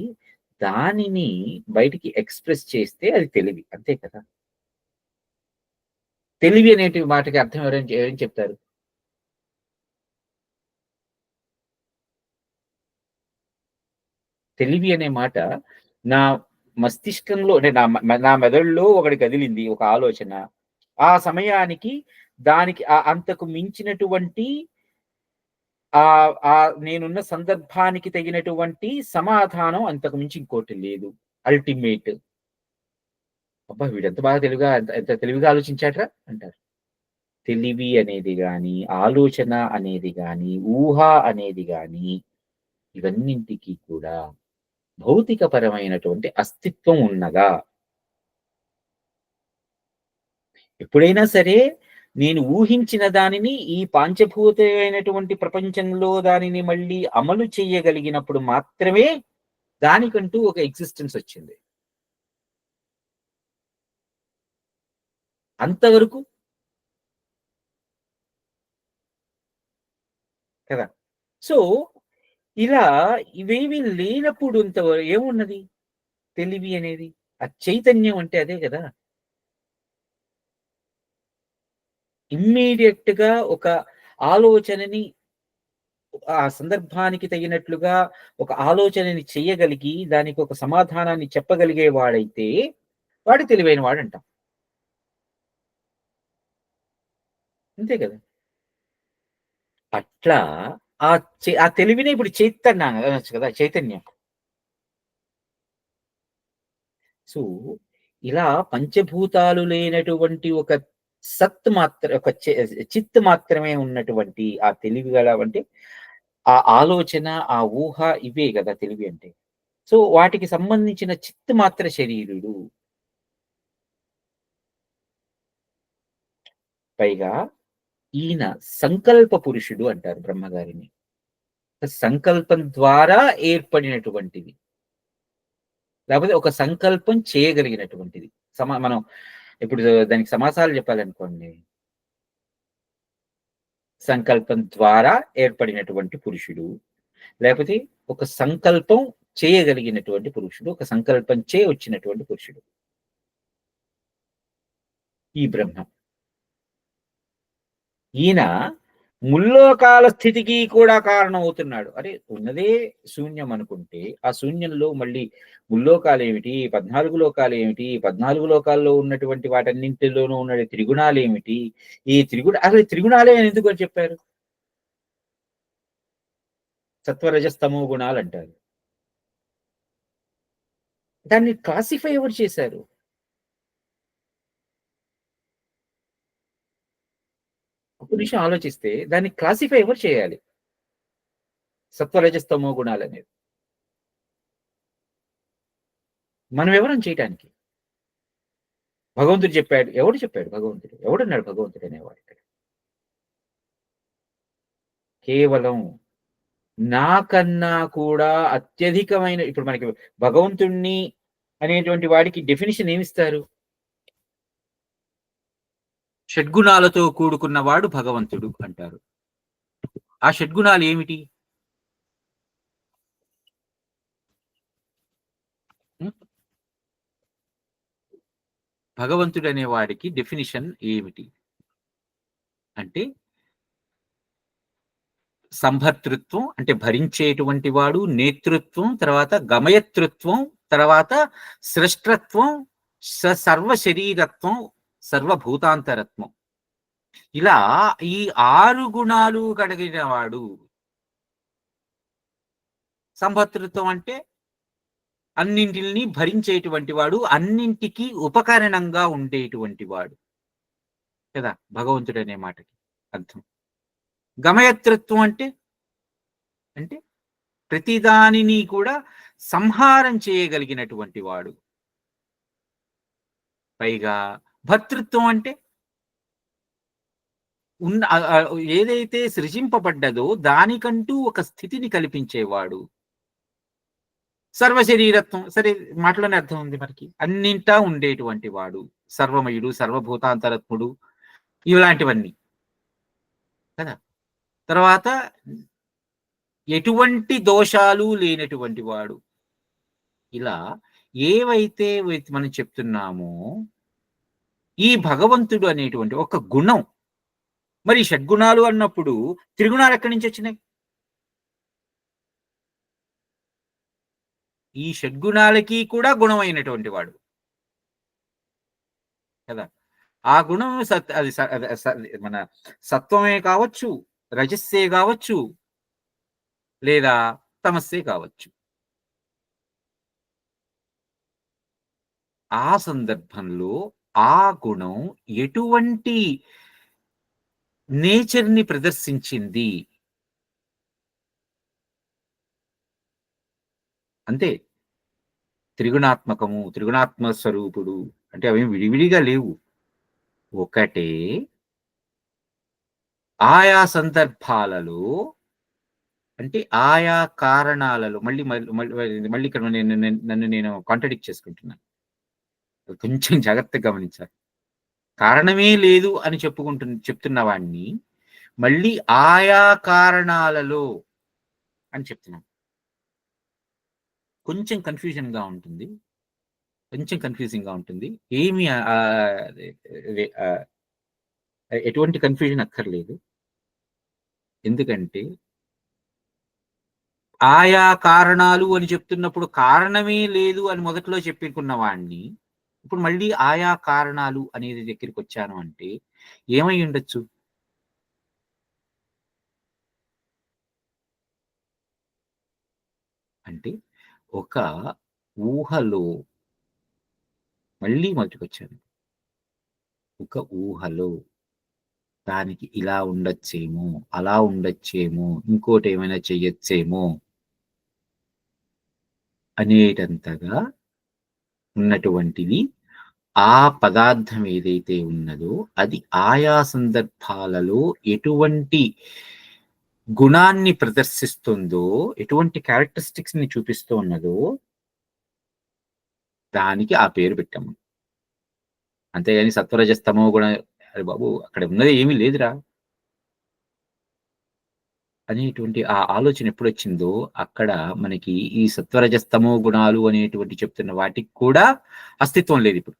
దానిని బయటికి ఎక్స్‌ప్రెస్ చేస్తే అది తెలివి. అంతే కదా! తెలివి అనేటి మాటకి అర్థం ఏం చెప్తారు? తెలివి అనే మాట నా మస్తిష్కంలో అంటే నా మెదడులో ఒకటి కదిలింది ఒక ఆలోచన. ఆ సమయానికి దానికి అంతకు మించినటువంటి నేనున్న సందర్భానికి తగినటువంటి సమాధానం అంతకు మించి ఇంకోటి లేదు. అల్టిమేట్. అబ్బా! వీడెంత బాగా ఎంత ఎంత తెలివిగా ఆలోచించాడురా అంటారు. తెలివి అనేది గాని, ఆలోచన అనేది గాని, ఊహ అనేది గాని ఇవన్నింటికి కూడా భౌతికపరమైనటువంటి అస్తిత్వం ఉన్నదా? ఎప్పుడైనా సరే నేను ఊహించిన దానిని ఈ పాంచభూతమైనటువంటి ప్రపంచంలో దానిని మళ్ళీ అమలు చేయగలిగినప్పుడు మాత్రమే దానికంటూ ఒక ఎగ్జిస్టెన్స్ వచ్చింది. అంతవరకు కదా! సో, ఇలా ఇవేవి లేనప్పుడు ఏమున్నది తెలివి అనేది? ఆ చైతన్యం అంటే అదే గదా! ఇమ్మీడియేట్‌గా ఒక ఆలోచనని ఆ సందర్భానికి తగినట్లుగా ఒక ఆలోచనని చెయ్యగలిగి, దానికి ఒక సమాధానాన్ని చెప్పగలిగే వాడైతే, వాడు తెలివైన వాడంటాం. అంతే గదా! అట్లా ఆ తెలివినే ఇప్పుడు చైతన్య అనొచ్చు కదా! చైతన్యం. సో, ఇలా పంచభూతాలు లేనటువంటి ఒక సత్ మాత్ర ఒక చిత్ మాత్రమే ఉన్నటువంటి ఆ తెలివి గల అంటే, ఆ ఆలోచన, ఆ ఊహ ఇవే గదా! తెలివి అంటే. సో, వాటికి సంబంధించిన చిత్ మాత్ర శరీరుడు. పైగా ఈయన సంకల్ప పురుషుడు అంటారు బ్రహ్మగారిని. సంకల్పం ద్వారా ఏర్పడినటువంటిది. లేకపోతే ఒక సంకల్పం చేయగలిగినటువంటిది. మనం ఇప్పుడు దానికి సమాసాలు చెప్పాలనుకోండి. సంకల్పం ద్వారా ఏర్పడినటువంటి పురుషుడు. లేకపోతే ఒక సంకల్పం చేయగలిగినటువంటి పురుషుడు. ఒక సంకల్పంచే వచ్చినటువంటి పురుషుడు. ఈ బ్రహ్మ. ఈయన ముల్లోకాల స్థితికి కూడా కారణమవుతున్నాడు. అరే! ఉన్నదే శూన్యం అనుకుంటే, ఆ శూన్యంలో మళ్ళీ ముల్లోకాలేమిటి? 14 లోకాలేమిటి? 14 లోకాల్లో ఉన్నటువంటి వాటన్నింటిలోనూ ఉన్న త్రిగుణాలేమిటి? ఈ అసలు త్రిగుణాలే అని ఎందుకని చెప్పారు? సత్వ, రజస్, తమో గుణాలంటారు. దాన్ని క్లాసిఫై ఎవరు చేశారు? ఒక్క నిమిషం ఆలోచిస్తే దాన్ని క్లాసిఫై ఎవరు చేయాలి? సత్వ, రజస్, తమో గుణాలనేవి. మనం ఎవరం చేయటానికి? భగవంతుడు చెప్పాడు. ఎవడు చెప్పాడు భగవంతుడు? ఎవడున్నాడు భగవంతుడు అనేవాడు ఇక్కడ? కేవలం నాకన్నా కూడా అత్యధికమైన ఇప్పుడు మనకి భగవంతుడిని అనేటువంటి వాడికి డెఫినిషన్ ఏమిస్తారు? షడ్గుణాలతో కూడుకున్నవాడు భగవంతుడు అంటారు. ఆ షడ్గుణాలు ఏమిటి? హ్మ్. భగవంతుడు అనే వాడికి డెఫినిషన్ ఏమిటి అంటే సంభర్తృత్వం అంటే భరించేటువంటి వాడు, నేతృత్వం, తర్వాత గమయతృత్వం, తర్వాత సృష్టత్వం, సర్వ శరీరత్వం, సర్వభూతాంతరత్వం. ఇలా ఈ 6 గుణాలు కలిగిన వాడు. సంభర్తృత్వం అంటే అన్నింటిని భరించేటువంటి వాడు, అన్నింటికి ఉపకరణంగా ఉండేటువంటి వాడు కదా భగవంతుడు అనే మాటకి అర్థం. గమయతృత్వం అంటే అంటే ప్రతిదానిని కూడా సంహారం చేయగలిగినటువంటి వాడు. పైగా భర్తృత్వం అంటే ఉన్న ఏదైతే సృజింపబడ్డదో దానికంటూ ఒక స్థితిని కల్పించేవాడు. సర్వశరీరత్వం, సరే మాటలోనే అర్థం ఉంది మనకి, అన్నింటా ఉండేటువంటి వాడు, సర్వమయుడు, సర్వభూతాంతరత్ముడు, ఇలాంటివన్నీ కదా. తర్వాత ఎటువంటి దోషాలు లేనటువంటి వాడు. ఇలా ఏవైతే మనం చెప్తున్నామో ఈ భగవంతుడు అనేటువంటి ఒక గుణం. మరి షడ్గుణాలు అన్నప్పుడు త్రిగుణాలు ఎక్కడి నుంచి వచ్చినాయి? ఈ షడ్గుణాలకి కూడా గుణమైనటువంటి వాడు కదా. ఆ గుణం మన సత్వమే కావచ్చు, రజస్సే కావచ్చు, లేదా తమస్సే కావచ్చు. ఆ సందర్భంలో ఆ గుణం ఎటువంటి నేచర్ని ప్రదర్శించింది అంతే. త్రిగుణాత్మకము, త్రిగుణాత్మ స్వరూపుడు అంటే అవేం విడివిడిగా లేవు, ఒకటే. ఆయా సందర్భాలలో అంటే ఆయా కారణాలలో మళ్ళీ మళ్ళీ ఇక్కడ నన్ను నేను కాంట్రడిక్ట్ చేసుకుంటున్నాను, కొంచెం జాగ్రత్తగా గమనించాలి. కారణమే లేదు అని చెప్తున్న వాడిని మళ్ళీ ఆయా కారణాలలో అని చెప్తున్నాను. కొంచెం కన్ఫ్యూజింగ్ గా ఉంటుంది. ఏమి ఎటువంటి కన్ఫ్యూజన్ అక్కర్లేదు. ఎందుకంటే ఆయా కారణాలు అని చెప్తున్నప్పుడు కారణమే లేదు అని మొదట్లో చెప్పుకున్న వాడిని ఇప్పుడు మళ్ళీ ఆయా కారణాలు అనేది దగ్గరికి వచ్చాను అంటే ఏమై ఉండొచ్చు? అంటే ఒక ఊహలో మళ్ళీ మొదటికొచ్చాను. ఒక ఊహలో దానికి ఇలా ఉండొచ్చేమో, అలా ఉండొచ్చేమో, ఇంకోటి ఏమైనా చెయ్యొచ్చేమో అనేటంతగా ఉన్నటువంటిది ఆ పదార్థం ఏదైతే ఉన్నదో అది ఆయా సందర్భాలలో ఎటువంటి గుణాన్ని ప్రదర్శిస్తుందో, ఎటువంటి క్యారెక్టరిస్టిక్స్ ని చూపిస్తూ ఉన్నదో దానికి ఆ పేరు పెట్టాము. అంతేగాని సత్వరజస్తమో గుణం అరే బాబు అక్కడ ఉన్నది ఏమీ లేదురా అనేటువంటి ఆ ఆలోచన ఎప్పుడొచ్చిందో అక్కడ మనకి ఈ సత్వరజస్తమో గుణాలు అనేటువంటి చెప్తున్న వాటికి కూడా అస్తిత్వం లేదు ఇప్పుడు.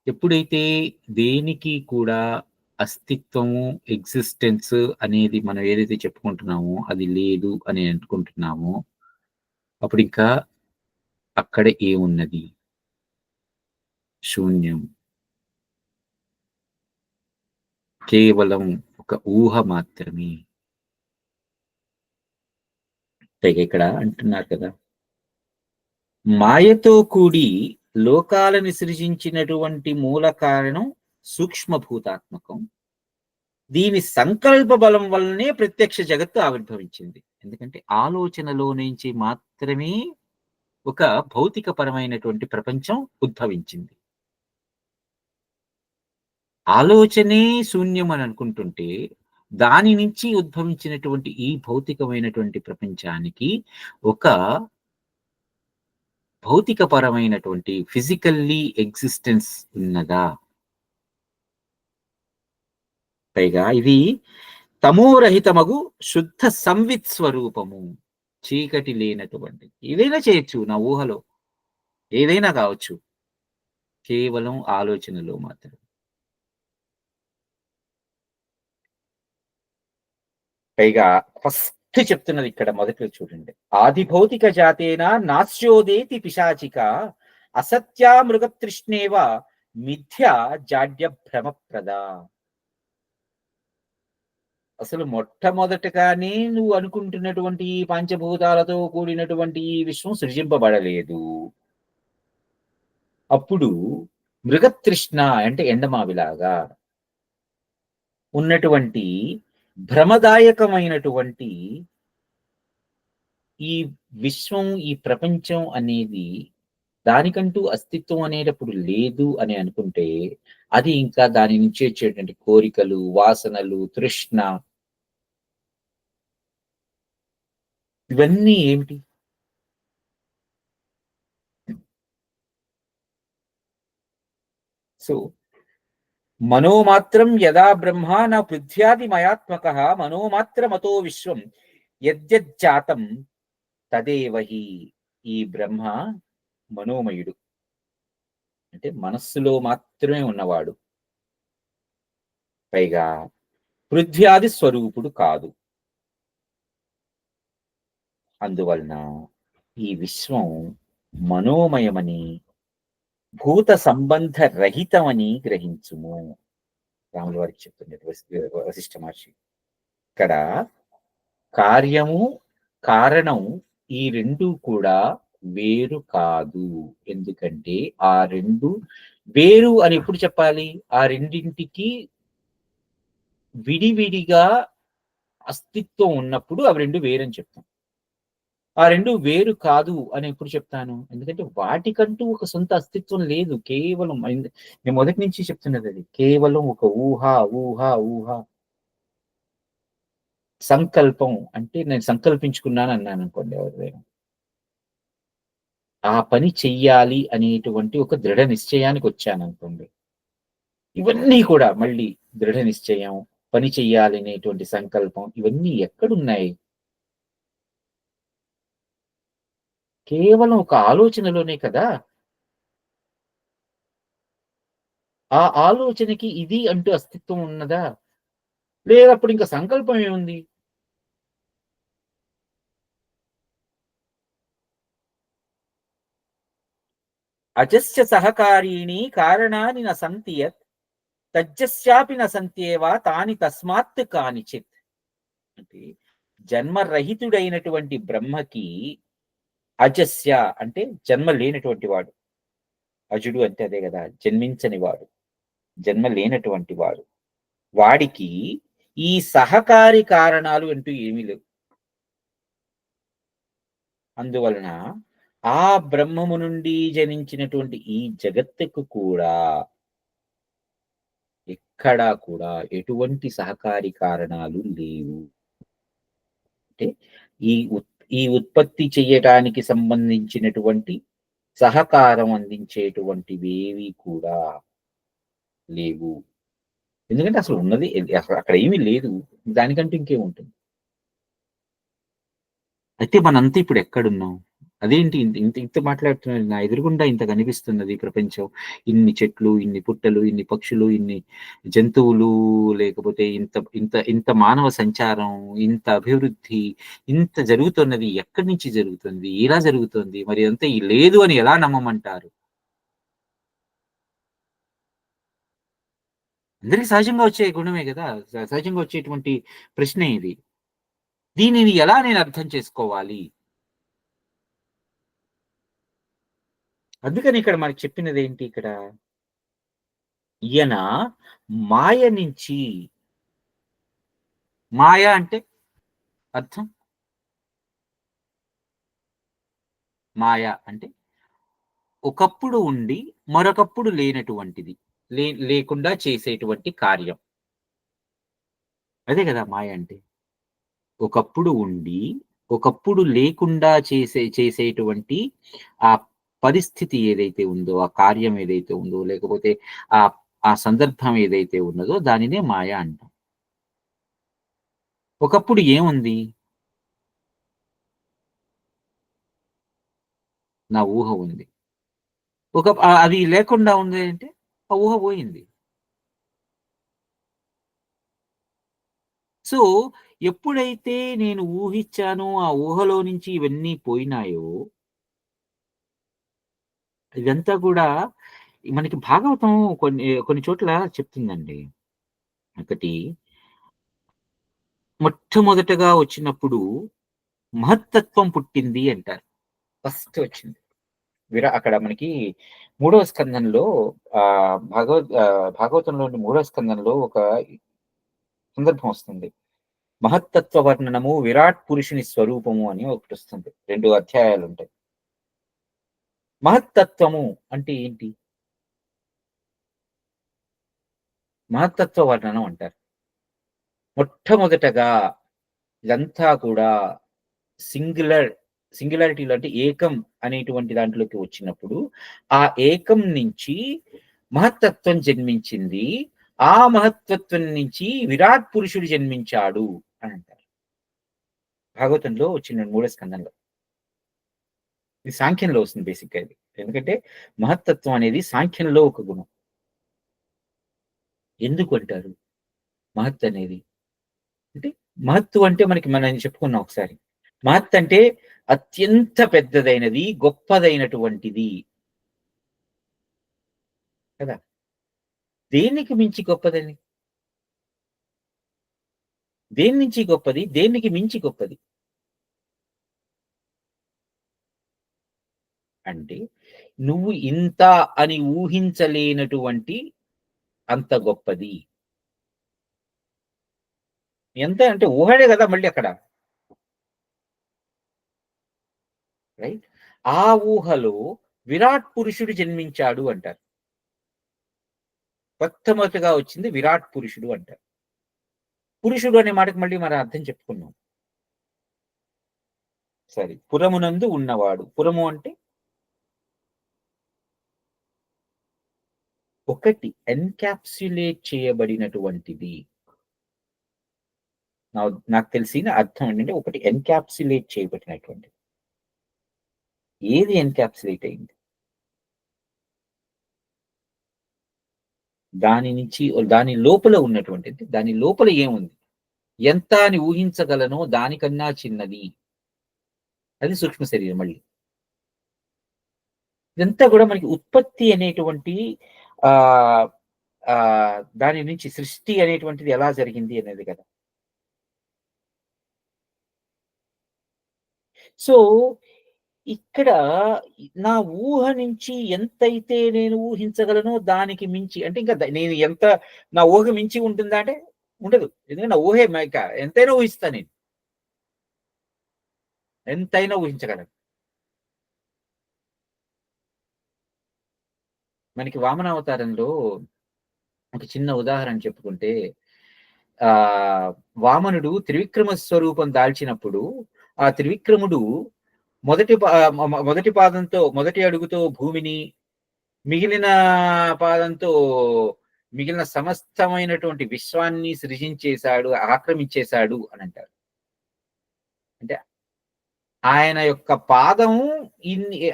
ఎప్పుడైతే దేనికి కూడా అస్తిత్వము, ఎగ్జిస్టెన్స్ అనేది మనం ఏదైతే చెప్పుకుంటున్నామో అది లేదు అని అనుకుంటున్నామో అప్పుడు ఇంకా అక్కడ ఏమున్నది? శూన్యం. కేవలం ఒక ఊహ మాత్రమే. ఇక్కడ అంటున్నారు కదా, మాయతో కూడి లోకాలను సృజించినటువంటి మూల కారణం సూక్ష్మభూతాత్మకం. దీని సంకల్ప బలం వల్లనే ప్రత్యక్ష జగత్తు ఆవిర్భవించింది. ఎందుకంటే ఆలోచనలో నుంచి మాత్రమే ఒక భౌతిక పరమైనటువంటి ప్రపంచం ఉద్భవించింది. ఆలోచనే శూన్యం అని అనుకుంటుంటే దాని నుంచి ఉద్భవించినటువంటి ఈ భౌతికమైనటువంటి ప్రపంచానికి ఒక భౌతిక పరమైనటువంటి ఫిజికల్లీ ఎగ్జిస్టెన్స్ ఉన్నదా? పైగా ఇది తమోరహితమగు శుద్ధ సంవిత్ స్వరూపము, చీకటి లేనటువంటి. ఏదైనా చేయొచ్చు నా ఊహలో, ఏదైనా కావచ్చు. కేవలం ఆలోచనలో మాత్రం. పైగా ఫస్ట్ చెప్తున్నది ఇక్కడ మొదట్లో చూడండి. ఆది భౌతిక జాతేన నాస్యోదేతి పిశాచిక అసత్యా మృగతృష్ణేవ మిథ్యా జాడ్య భ్రమప్రద. అసలు మొట్టమొదటగానే నువ్వు అనుకుంటున్నటువంటి ఈ పంచభూతాలతో కూడినటువంటి ఈ విశ్వం సృజింపబడలేదు. అప్పుడు మృగతృష్ణ అంటే ఎండమావిలాగా ఉన్నటువంటి భ్రమదాయకమైనటువంటి ఈ విశ్వం, ఈ ప్రపంచం అనేది దానికంటూ అస్తిత్వం అనేటప్పుడు లేదు అని అనుకుంటే, అది ఇంకా దాని నుంచి వచ్చేటువంటి కోరికలు, వాసనలు, తృష్ణ ఇవన్నీ ఏమిటి? సో, మనోమాత్రం యదా బ్రహ్మ న పృథ్వ్యాది మయాత్మకః మనోమాత్రమతో విశ్వం యద్యజ్జాతం తదేవహి. ఈ బ్రహ్మ మనోమయుడు. అంటే మనస్సులో మాత్రమే ఉన్నవాడు. పైగా పృథ్వ్యాది స్వరూపుడు కాదు. అందువలన ఈ విశ్వం మనోమయమని, భూత సంబంధ రహితమని గ్రహించుము. రాముల వారికి చెప్తున్నట్టు వశిష్ఠ మహర్షి. ఇక్కడ కార్యము, కారణం ఈ రెండు కూడా వేరు కాదు. ఎందుకంటే ఆ రెండు వేరు అని ఎప్పుడు చెప్పాలి? ఆ రెండింటికి విడివిడిగా అస్తిత్వం ఉన్నప్పుడు అవి రెండు వేరని చెప్తాం. ఆ రెండు వేరు కాదు అని ఎప్పుడు చెప్తాను? ఎందుకంటే వాటికంటూ ఒక సొంత అస్తిత్వం లేదు. కేవలం నేను మొదటి నుంచి చెప్తున్నది అది. కేవలం ఒక ఊహ, ఊహ, ఊహ. సంకల్పం అంటే నేను సంకల్పించుకున్నాను అన్నాను అనుకోండి ఎవరిదైనా. ఆ పని చెయ్యాలి అనేటువంటి ఒక దృఢ నిశ్చయానికి వచ్చాననుకోండి. ఇవన్నీ కూడా మళ్ళీ దృఢ నిశ్చయం, పని చెయ్యాలి అనేటువంటి సంకల్పం ఇవన్నీ ఎక్కడున్నాయి? కేవలం ఒక ఆలోచనలోనే కదా! ఆ ఆలోచనకి ఇది అంటూ అస్తిత్వం ఉన్నదా? లేదప్పుడు ఇంక సంకల్పం ఏముంది? అజస్య సహకారీణి కారణాని న సంతి యత్ తజ్జస్యాపి న సంత్యేవ తాని తస్మాత్ కానిచిత్. అంటే జన్మరహితుడైనటువంటి బ్రహ్మకి అజస్య అంటే జన్మ లేనటువంటి వాడు. అజుడు అంటే అదే కదా! జన్మించని వాడు. జన్మ లేనటువంటి వాడు. వాడికి ఈ సహకారి కారణాలు అంటూ ఏమీ లేవు. అందువలన ఆ బ్రహ్మము నుండి జనించినటువంటి ఈ జగత్తుకు కూడా ఎక్కడా కూడా ఎటువంటి సహకారి కారణాలు లేవు. అంటే ఈ ఈ ఉత్పత్తి చెయ్యటానికి సంబంధించినటువంటి సహకారం అందించేటువంటివేవి కూడా లేవు. ఎందుకంటే అసలు ఉన్నది అసలు అక్కడ ఏమీ లేదు. దానికంటే ఇంకేముంటుంది? అయితే మనంతా ఇప్పుడు ఎక్కడున్నాం? అదేంటి ఇంత ఇంత ఇంత మాట్లాడుతున్నది నా ఎదురుగుండా ఇంత కనిపిస్తున్నది ప్రపంచం. ఇన్ని చెట్లు, ఇన్ని పుట్టలు, ఇన్ని పక్షులు, ఇన్ని జంతువులు, లేకపోతే ఇంత ఇంత ఇంత మానవ సంచారం, ఇంత అభివృద్ధి, ఇంత జరుగుతున్నది ఎక్కడి నుంచి జరుగుతుంది? ఎలా జరుగుతుంది? మరి అంతా ఈ లేదు అని ఎలా నమ్మమంటారు? అందరికి సహజంగా వచ్చే గుణమే గదా! సహజంగా వచ్చేటువంటి ప్రశ్నే ఇది. దీనిని ఎలా నేను అర్థం చేసుకోవాలి? అందుకని ఇక్కడ మనకు చెప్పినదేంటి ఇక్కడ? ఈయన మాయ నుంచి మాయ అంటే అర్థం? మాయ అంటే ఒకప్పుడు ఉండి మరొకప్పుడు లేనటువంటిది. లేకుండా చేసేటువంటి కార్యం. అదే గదా మాయ అంటే. ఒకప్పుడు ఉండి, ఒకప్పుడు లేకుండా చేసేటువంటి ఆ పరిస్థితి ఏదైతే ఉందో, ఆ కార్యం ఏదైతే ఉందో, లేకపోతే ఆ ఆ సందర్భం ఏదైతే ఉన్నదో దానినే మాయ అంటాం. ఒకప్పుడు ఏముంది? నా ఊహ ఉంది. అది లేకుండా ఉంది అంటే ఆ ఊహ పోయింది. సో, ఎప్పుడైతే నేను ఊహిచ్చానో, ఆ ఊహలో నుంచి ఇవన్నీ పోయినాయో, ఇదంతా కూడా మనకి భాగవతం కొన్ని కొన్ని చోట్ల చెప్తుందండి. ఒకటి మొట్టమొదటగా వచ్చినప్పుడు మహత్తత్వం పుట్టింది అంటారు. ఫస్ట్ వచ్చింది. అక్కడ మనకి మూడవ స్కందంలో భాగవతంలోని మూడవ స్కందంలో ఒక సందర్భం వస్తుంది. మహత్తత్వ వర్ణనము, విరాట్ పురుషుని స్వరూపము అని ఒకటొస్తుంది. 2 అధ్యాయాలుంటాయి. మహత్తత్వము అంటే ఏంటి? మహత్తత్వ వర్ణనం అంటారు. మొట్టమొదటగా ఇదంతా కూడా సింగులర్ సింగులారిటీలో అంటే ఏకం అనేటువంటి దాంట్లోకి వచ్చినప్పుడు, ఆ ఏకం నుంచి మహత్తత్వం జన్మించింది. ఆ మహత్తత్వం నుంచి విరాట్ పురుషుడు జన్మించాడు అని అంటారు. భాగవతంలో వచ్చిన మూడో స్కందంలో. ఇది సాంఖ్యంలో వస్తుంది బేసిక్‌గా ఇది. ఎందుకంటే మహత్తత్వం అనేది సాంఖ్యంలో ఒక గుణం. ఎందుకు అంటారు? మహత్ అనేది. అంటే మహత్తు అంటే మనం చెప్పుకున్నాం ఒకసారి. మహత్ అంటే అత్యంత పెద్దదైనది, గొప్పదైనటువంటిది కదా! దేనికి మించి గొప్పదని? దేని నుంచి గొప్పది? దేనికి మించి గొప్పది? అంటే నువ్వు ఇంత అని ఊహించలేనటువంటి అంత గొప్పది. ఎంత అంటే ఊహనే గదా! మళ్ళీ అక్కడ. రైట్? ఆ ఊహలో విరాట్ పురుషుడు జన్మించాడు అంటారు. మొట్టమొదటగా వచ్చింది విరాట్ పురుషుడు అంటారు. పురుషుడు అనే మాటకి మళ్ళీ మన అర్థం చెప్పుకున్నాం. సరే. పురమునందు ఉన్నవాడు. పురము అంటే ఒకటి ఎన్‌క్యాప్సులేట్ చేయబడినటువంటిది. నాకు తెలిసిన అర్థం ఏంటంటే ఒకటి ఎన్‌క్యాప్సులేట్ చేయబడినటువంటిది. ఏది ఎన్‌క్యాప్సులేట్ అయింది? దాని నుంచి దాని లోపల ఉన్నటువంటిది. దాని లోపల ఏముంది? ఎంత అని ఊహించగలనో దానికన్నా చిన్నది. అది సూక్ష్మ శరీరం మళ్ళీ. ఇదంతా గూడా మనకి ఉత్పత్తి అనేటువంటి ఆహ్, దాని నుంచి సృష్టి అనేటువంటిది ఎలా జరిగింది అనేది కదా! సో, ఇక్కడ నా ఊహ నుంచి ఎంతైతే నేను ఊహించగలనో దానికి మించి అంటే ఇంకా నేను నా ఊహ మించి ఉంటుందా అంటే ఉండదు. ఎందుకంటే నా ఊహే ఎంతైనా ఊహిస్తా నేను. ఎంతైనా ఊహించగలను. మనకి వామనావతారంలో ఒక చిన్న ఉదాహరణ చెప్పుకుంటే ఆహ్, వామనుడు త్రివిక్రమ స్వరూపం దాల్చినప్పుడు, ఆ త్రివిక్రముడు మొదటి పాదంతో మొదటి అడుగుతో భూమిని, మిగిలిన పాదంతో మిగిలిన సమస్తమైనటువంటి విశ్వాన్ని సృజించేశాడు, ఆక్రమించేశాడు అనంటారు. అంటే ఆయన యొక్క పాదం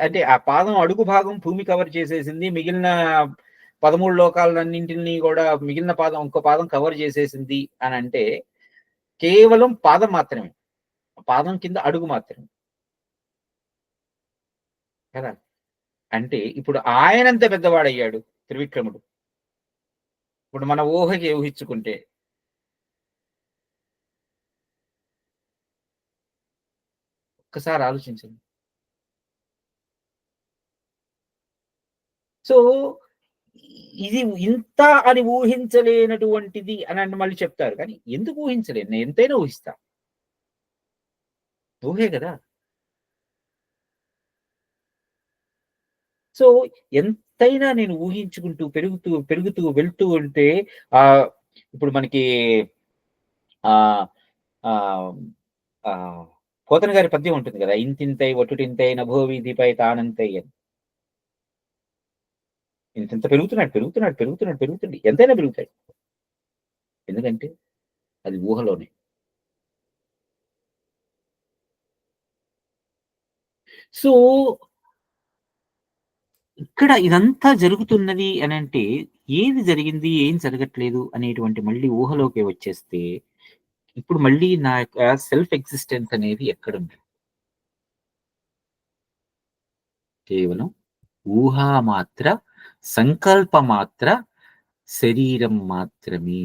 అంటే ఆ పాదం అడుగు భాగం భూమి కవర్ చేసేసింది. మిగిలిన 13 లోకాలన్నింటిని గూడా మిగిలిన పాదం ఇంకో పాదం కవర్ చేసేసింది అనంటే, కేవలం పాదం మాత్రమే. పాదం కింద అడుగు మాత్రమే. కదా! అంటే ఇప్పుడు ఆయనంత పెద్దవాడయ్యాడు త్రివిక్రముడు. ఇప్పుడు మన ఊహకి ఊహించుకుంటే. ఒక్కసారి ఆలోచించండి. సో, ఇది ఇంత అని ఊహించలేనటువంటిది అని మళ్ళీ చెప్తారు. కానీ ఎందుకు ఊహించలేను? నేను ఎంతైనా ఊహిస్తా. ఊహే గదా! సో, ఎంతైనా నేను ఊహించుకుంటూ, పెరుగుతూ, పెరుగుతూ వెళ్తూ ఉంటే ఆహ్, ఇప్పుడు మనకి ఆహ్, ఆహ్, ఆహ్, పోతన గారి పద్యం ఉంటుంది గదా! ఇంతింతై ఒటుటింతై నభోవీధిపై తానంతై అని. ఇంతింత పెరుగుతున్నాడు, పెరుగుతున్నాడు, పెరుగుతున్నాడు, పెరుగుతుంది. ఎంతైనా పెరుగుతాడు. ఎందుకంటే అది ఊహలోనే. సో, ఇక్కడ ఇదంతా జరుగుతున్నది అనంటే, ఏది జరిగింది? ఏం జరగట్లేదు? అనేటువంటి మళ్ళీ ఊహలోకి వచ్చేస్తే, ఇప్పుడు మళ్ళీ నా యొక్క సెల్ఫ్ ఎగ్జిస్టెన్స్ అనేది ఎక్కడుంది? కేవలం ఊహామాత్ర, సంకల్పమాత్ర శరీరం మాత్రమే.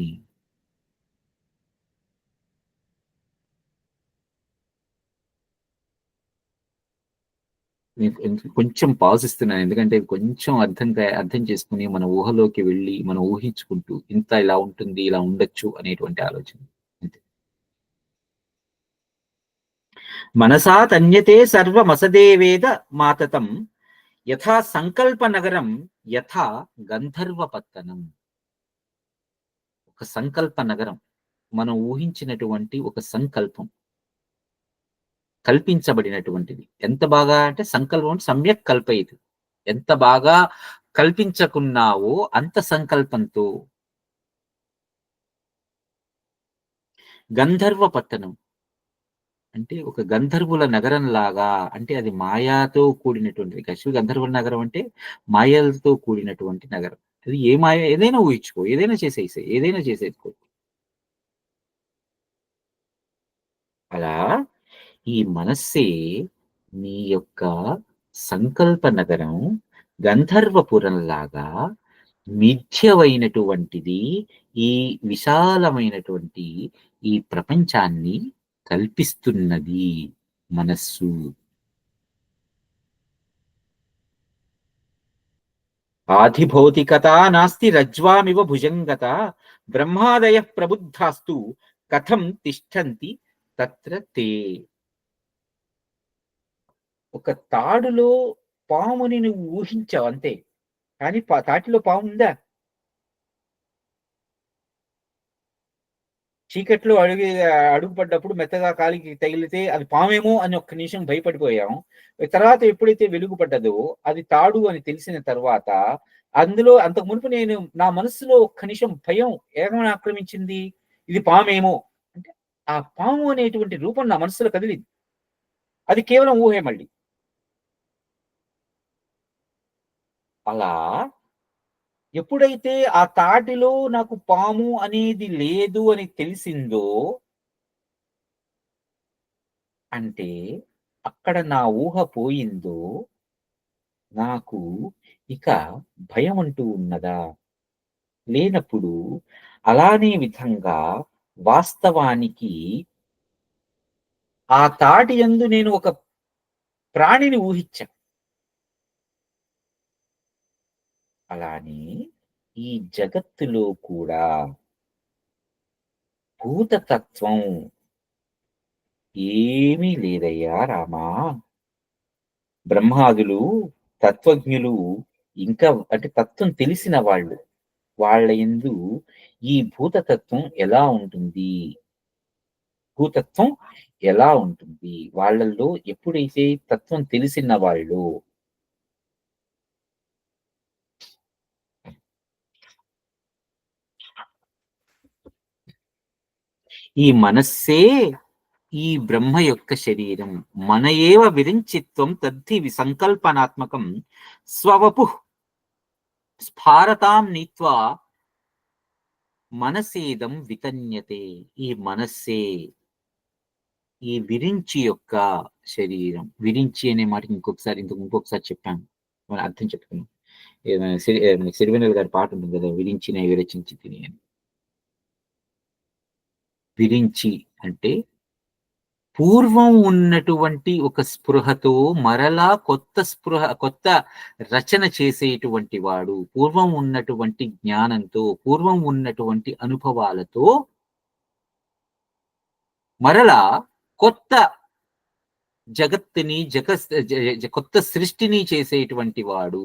నేను కొంచెం పాజ్ ఇస్తున్నాను. ఎందుకంటే కొంచెం అర్థం చేసుకొని మన ఊహలోకి వెళ్ళి, మనం ఊహించుకుంటూ ఇంత ఇలా ఉంటుంది, ఇలా ఉండొచ్చు అనేటువంటి ఆలోచన. అంతే. మనసా తన్యతే సర్వమసదేవేద మాతతం యథా సంకల్ప నగరం యథా గంధర్వ పత్తనం. ఒక సంకల్ప నగరం. మనం ఊహించినటువంటి ఒక సంకల్పం. కల్పించబడినటువంటిది. ఎంత బాగా అంటే సంకల్పం సమ్యక్ కల్పయతి. ఎంత బాగా కల్పించుకున్నావో అంత సంకల్పంతో. గంధర్వ పట్టణం అంటే ఒక గంధర్వుల నగరం లాగా, అంటే అది మాయాతో కూడినటువంటిది. యాక్చువల్‌గా గంధర్వుల నగరం అంటే మాయలతో కూడినటువంటి నగరం. అది ఏ మాయ ఏదైనా ఊహించుకో, ఏదైనా చేసేసేయి, ఏదైనా చేసేసుకో. అలా ఈ మనస్సే నీ యొక్క సంకల్ప నగరం గంధర్వపురంలాగా మిథ్యమైనటువంటిది ఈ విశాలమైనటువంటి ఈ ప్రపంచాన్ని కల్పిస్తున్నది మనస్సు. ఆధిభౌతికత నాస్తి రజ్వామివ భుజంగత బ్రహ్మాదయ ప్రబుద్ధాస్తు కథం తిష్టంతి తత్ర తే. ఒక తాడులో పాముని నువ్వు ఊహించావు అంతే. కానీ తాటిలో పాము ఉందా? చీకట్లో అడుగు పడ్డప్పుడు మెత్తగా కాలికి తగిలితే అది పామేమో అని ఒక్క నిమిషం భయపడిపోయాం. తర్వాత ఎప్పుడైతే వెలుగు పడ్డదో అది తాడు అని తెలిసిన తర్వాత అందులో అంతకు మునుపు నేను నా మనస్సులో ఒక్క నిమిషం భయం ఏమని ఆక్రమించింది? ఇది పామేమో. అంటే ఆ పాము అనేటువంటి రూపం నా మనస్సులో కదిలింది. అది కేవలం ఊహే మళ్ళీ. అలా ఎప్పుడైతే ఆ తాటిలో నాకు పాము అనేది లేదు అని తెలిసిందో, అంటే అక్కడ నా ఊహ పోయిందో, నాకు ఇక భయమంటూ ఉన్నదా? లేనప్పుడు అలానే విధంగా వాస్తవానికి ఆ తాటి యందు నేను ఒక ప్రాణిని ఊహించా. అలానే ఈ జగత్తులో కూడా భూతతత్వం ఏమీ లేదయ్యా రామా! బ్రహ్మాదులు, తత్వజ్ఞులు ఇంకా అంటే తత్వం తెలిసిన వాళ్ళు. వాళ్ళ యందు ఈ భూతతత్వం ఎలా ఉంటుంది? భూతత్వం ఎలా ఉంటుంది? వాళ్ళల్లో ఎప్పుడైతే తత్వం తెలిసిన వాళ్ళు ఈ మనస్సే ఈ బ్రహ్మ యొక్క శరీరం. మన ఏవ విరించిత్వం తద్ధి సంకల్పనాత్మకం స్వవపుః స్ఫారతాం నీత్వా మనసేదం వితన్యతే. ఈ మనస్సే ఈ విరించి యొక్క శరీరం. విరించి అనే మాట ఇంకొకసారి చెప్పాను. మన అర్థం చెప్పుకున్నాం. సిరివెన్నెల గారి పాట ఉంటుంది కదా! విరించిన విరచించి తిని అని. విరించి అంటే పూర్వం ఉన్నటువంటి ఒక స్పృహతో మరలా కొత్త రచన చేసేటువంటి వాడు. పూర్వం ఉన్నటువంటి జ్ఞానంతో, పూర్వం ఉన్నటువంటి అనుభవాలతో మరలా కొత్త జగత్తుని కొత్త సృష్టిని చేసేటువంటి వాడు.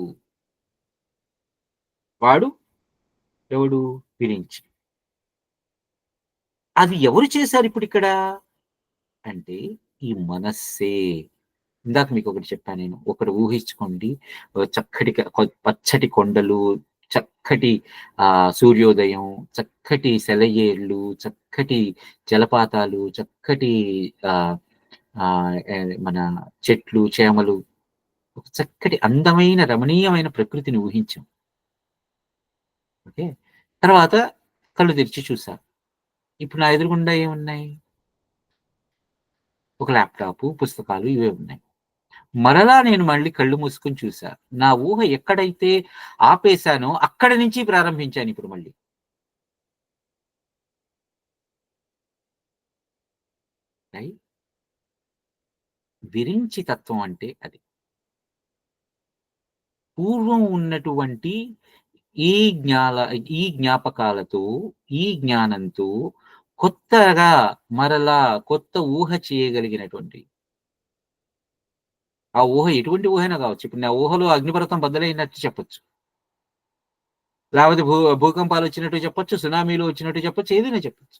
వాడు ఎవడు? విరించి. అది ఎవరు చేశారు ఇప్పుడిక్కడ? అంటే ఈ మనస్సే. ఇందాక మీకొకటి చెప్పాను నేను. ఒకటి ఊహించుకోండి. చక్కటి పచ్చటి కొండలు, చక్కటి సూర్యోదయం, చక్కటి సెలయేళ్ళు, చక్కటి జలపాతాలు, చక్కటి మన చెట్లు, చేమలు ఒక చక్కటి అందమైన రమణీయమైన ప్రకృతిని ఊహించాం. ఓకే. తర్వాత కళ్ళు తెరిచి చూసా. ఇప్పుడు నా ఎదురుగుండా ఏమున్నాయి? ఒక ల్యాప్‌టాపు, పుస్తకాలు ఇవే ఉన్నాయి. మరలా నేను మళ్ళీ కళ్ళు మూసుకొని చూసా. నా ఊహ ఎక్కడైతే ఆపేసానో అక్కడి నుంచి ప్రారంభించానిప్పుడు మళ్ళీ. రైట్? విరించి తత్వం అంటే అది. పూర్వం ఉన్నటువంటి ఈ జ్ఞాల ఈ జ్ఞాపకాలతో, ఈ జ్ఞానంతో కొత్తగా మరలా కొత్త ఊహ చేయగలిగినటువంటి ఆ ఊహ ఎటువంటి ఊహైనా కావచ్చు. ఇప్పుడు నా ఊహలో అగ్నిపర్వతం బద్దలైనట్టు చెప్పొచ్చు. లేపోతే భూకంపాలొచ్చినట్టు చెప్పొచ్చు. సునామీలు వచ్చినట్టు చెప్పొచ్చు. ఏదైనా చెప్పొచ్చు.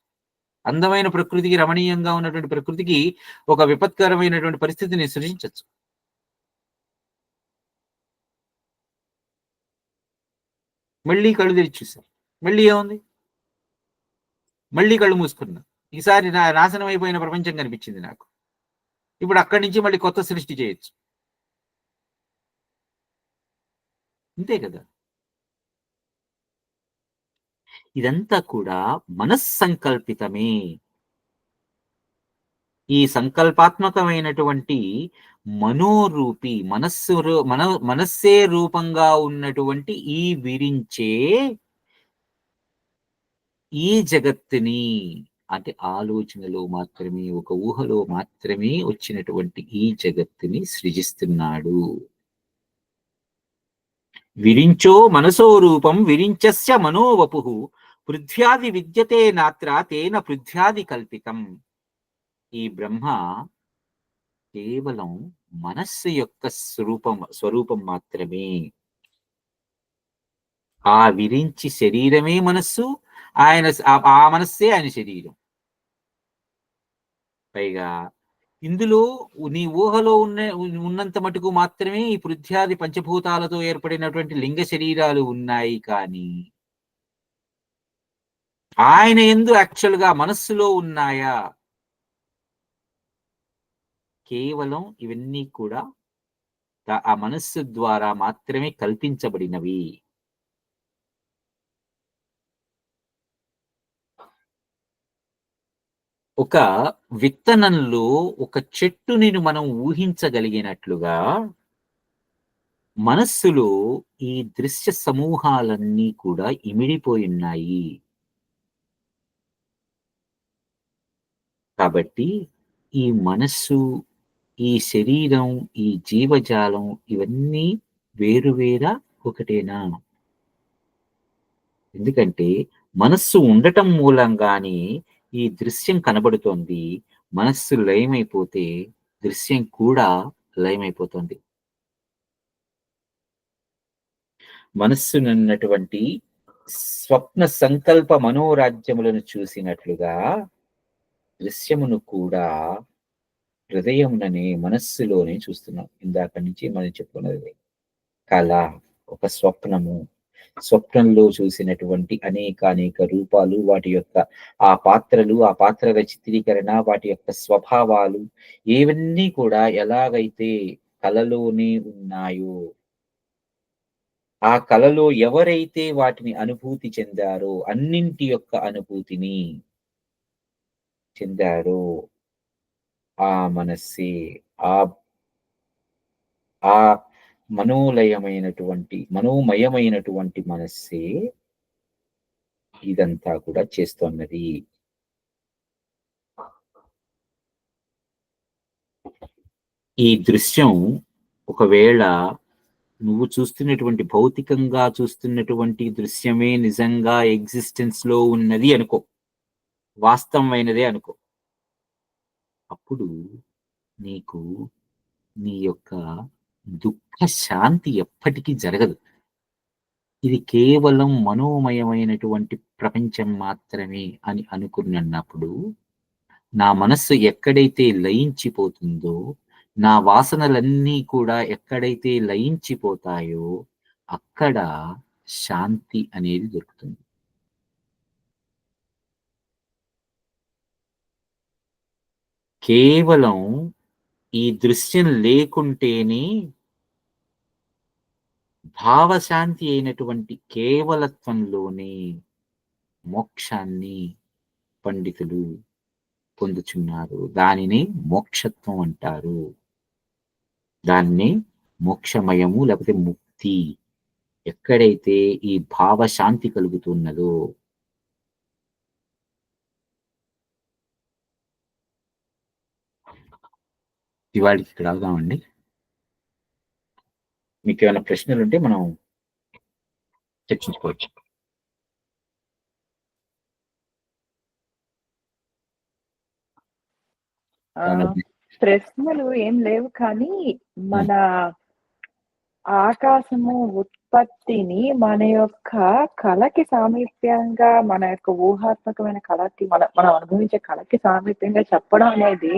అందమైన ప్రకృతికి, రమణీయంగా ఉన్నటువంటి ప్రకృతికి ఒక విపత్కరమైనటువంటి పరిస్థితిని సృజించొచ్చు. మళ్ళీ కళ్ళు తెరిచి చూసా. మళ్ళీ ఏముంది? మళ్ళీ కళ్ళు మూసుకున్నా. ఈసారి నాశనం అయిపోయిన ప్రపంచం కనిపించింది నాకు. ఇప్పుడు అక్కడి నుంచి మళ్ళీ కొత్త సృష్టి చేయొచ్చు. అంతే కదా! ఇదంతా కూడా మనస్సంకల్పితమే. ఈ సంకల్పాత్మకమైనటువంటి మనోరూపి మనస్సే రూపంగా ఉన్నటువంటి ఈ విరించే ఈ జగత్తుని అంటే ఆలోచనలో మాత్రమే, ఒక ఊహలో మాత్రమే వచ్చినటువంటి ఈ జగత్తుని సృజిస్తున్నాడు. విరించో మనసో రూపం విరించస్య మనోవపుః పృథ్వ్యాది విద్యతే నాత్ర తేన పృథ్వ్యాది కల్పితం. ఈ బ్రహ్మ కేవలం మనస్సు యొక్క స్వరూపం మాత్రమే. ఆ విరించి శరీరమే మనస్సు. ఆయన ఆ మనస్సే ఆయన శరీరం. పైగా ఇందులో నీ ఊహలో ఉన్నంత మటుకు మాత్రమే ఈ పృథ్వ్యాది పంచభూతాలతో ఏర్పడినటువంటి లింగ శరీరాలు ఉన్నాయి కానీ ఆయన యందు యాక్చువల్‌గా మనస్సులో ఉన్నాయా? కేవలం ఇవన్నీ కూడా ఆ మనస్సు ద్వారా మాత్రమే కల్పించబడినవి. ఒక విత్తనంలో ఒక చెట్టుని మనం ఊహించగలిగినట్లుగా మనస్సులో ఈ దృశ్య సమూహాలన్నీ కూడా ఇమిడిపోయున్నాయి. కాబట్టి ఈ మనస్సు, ఈ శరీరం, ఈ జీవజాలం ఇవన్నీ వేరు వేరా? ఒకటేనా? ఎందుకంటే మనస్సు ఉండటం మూలంగానే ఈ దృశ్యం కనబడుతోంది. మనస్సు లయమైపోతే దృశ్యం కూడా లయమైపోతుంది. మనస్సునున్నటువంటి స్వప్న సంకల్ప మనోరాజ్యములను చూసినట్లుగా దృశ్యమును కూడా హృదయముననే మనస్సులోనే చూస్తున్నాం. ఇందాక నుంచి మనం చెప్పుకున్నది కళ, ఒక స్వప్నము. స్వప్నంలో చూసినటువంటి అనేక రూపాలు, వాటి యొక్క ఆ పాత్రలు, ఆ పాత్రల చిత్రీకరణ, వాటి యొక్క స్వభావాలు ఇవన్నీ కూడా ఎలాగైతే కలలోనే ఉన్నాయో, ఆ కలలో ఎవరైతే వాటిని అనుభూతి చెందారో, అన్నింటి యొక్క అనుభూతిని చెందారో ఆ మనస్సే, ఆ ఆ మనోమయమైనటువంటి మనస్సే ఇదంతా కూడా చేస్తున్నది. ఈ దృశ్యం ఒకవేళ నువ్వు చూస్తున్నటువంటి భౌతికంగా చూస్తున్నటువంటి దృశ్యమే నిజంగా ఎగ్జిస్టెన్స్‌లో ఉన్నది అనుకో. వాస్తవమైనదే అనుకో. అప్పుడు నీకు నీ యొక్క దుఃఖ శాంతి ఎప్పటికీ జరగదు. ఇది కేవలం మనోమయమైనటువంటి ప్రపంచం మాత్రమే అని అనుకున్నప్పుడు, నా మనస్సు ఎక్కడైతే లయించిపోతుందో, నా వాసనలన్నీ కూడా ఎక్కడైతే లయించిపోతాయో, అక్కడ శాంతి అనేది దొరుకుతుంది. కేవలం ఈ దృశ్యం లేకుంటేనే భావశాంతి అయినటువంటి కేవలత్వంలోనే మోక్షాన్ని పండితులు పొందుచున్నారు. దానిని మోక్షత్వం అంటారు. దాన్నే మోక్షమయము లేకపోతే ముక్తి. ఎక్కడైతే ఈ భావశాంతి కలుగుతున్నదో ఇవాళకి ఇక్కడ అవుదామండి. మీకు ఏమైనా ప్రశ్నలు ఉంటే మనం చర్చించుకోవచ్చు. ప్రశ్నలు ఏం లేవు, కానీ మన ఆకాశము ఉత్పత్తిని మన యొక్క కళకి సామీప్యంగా, మన యొక్క ఊహాత్మకమైన కళకి మనం అనుభవించే కళకి సామీప్యంగా చెప్పడం అనేది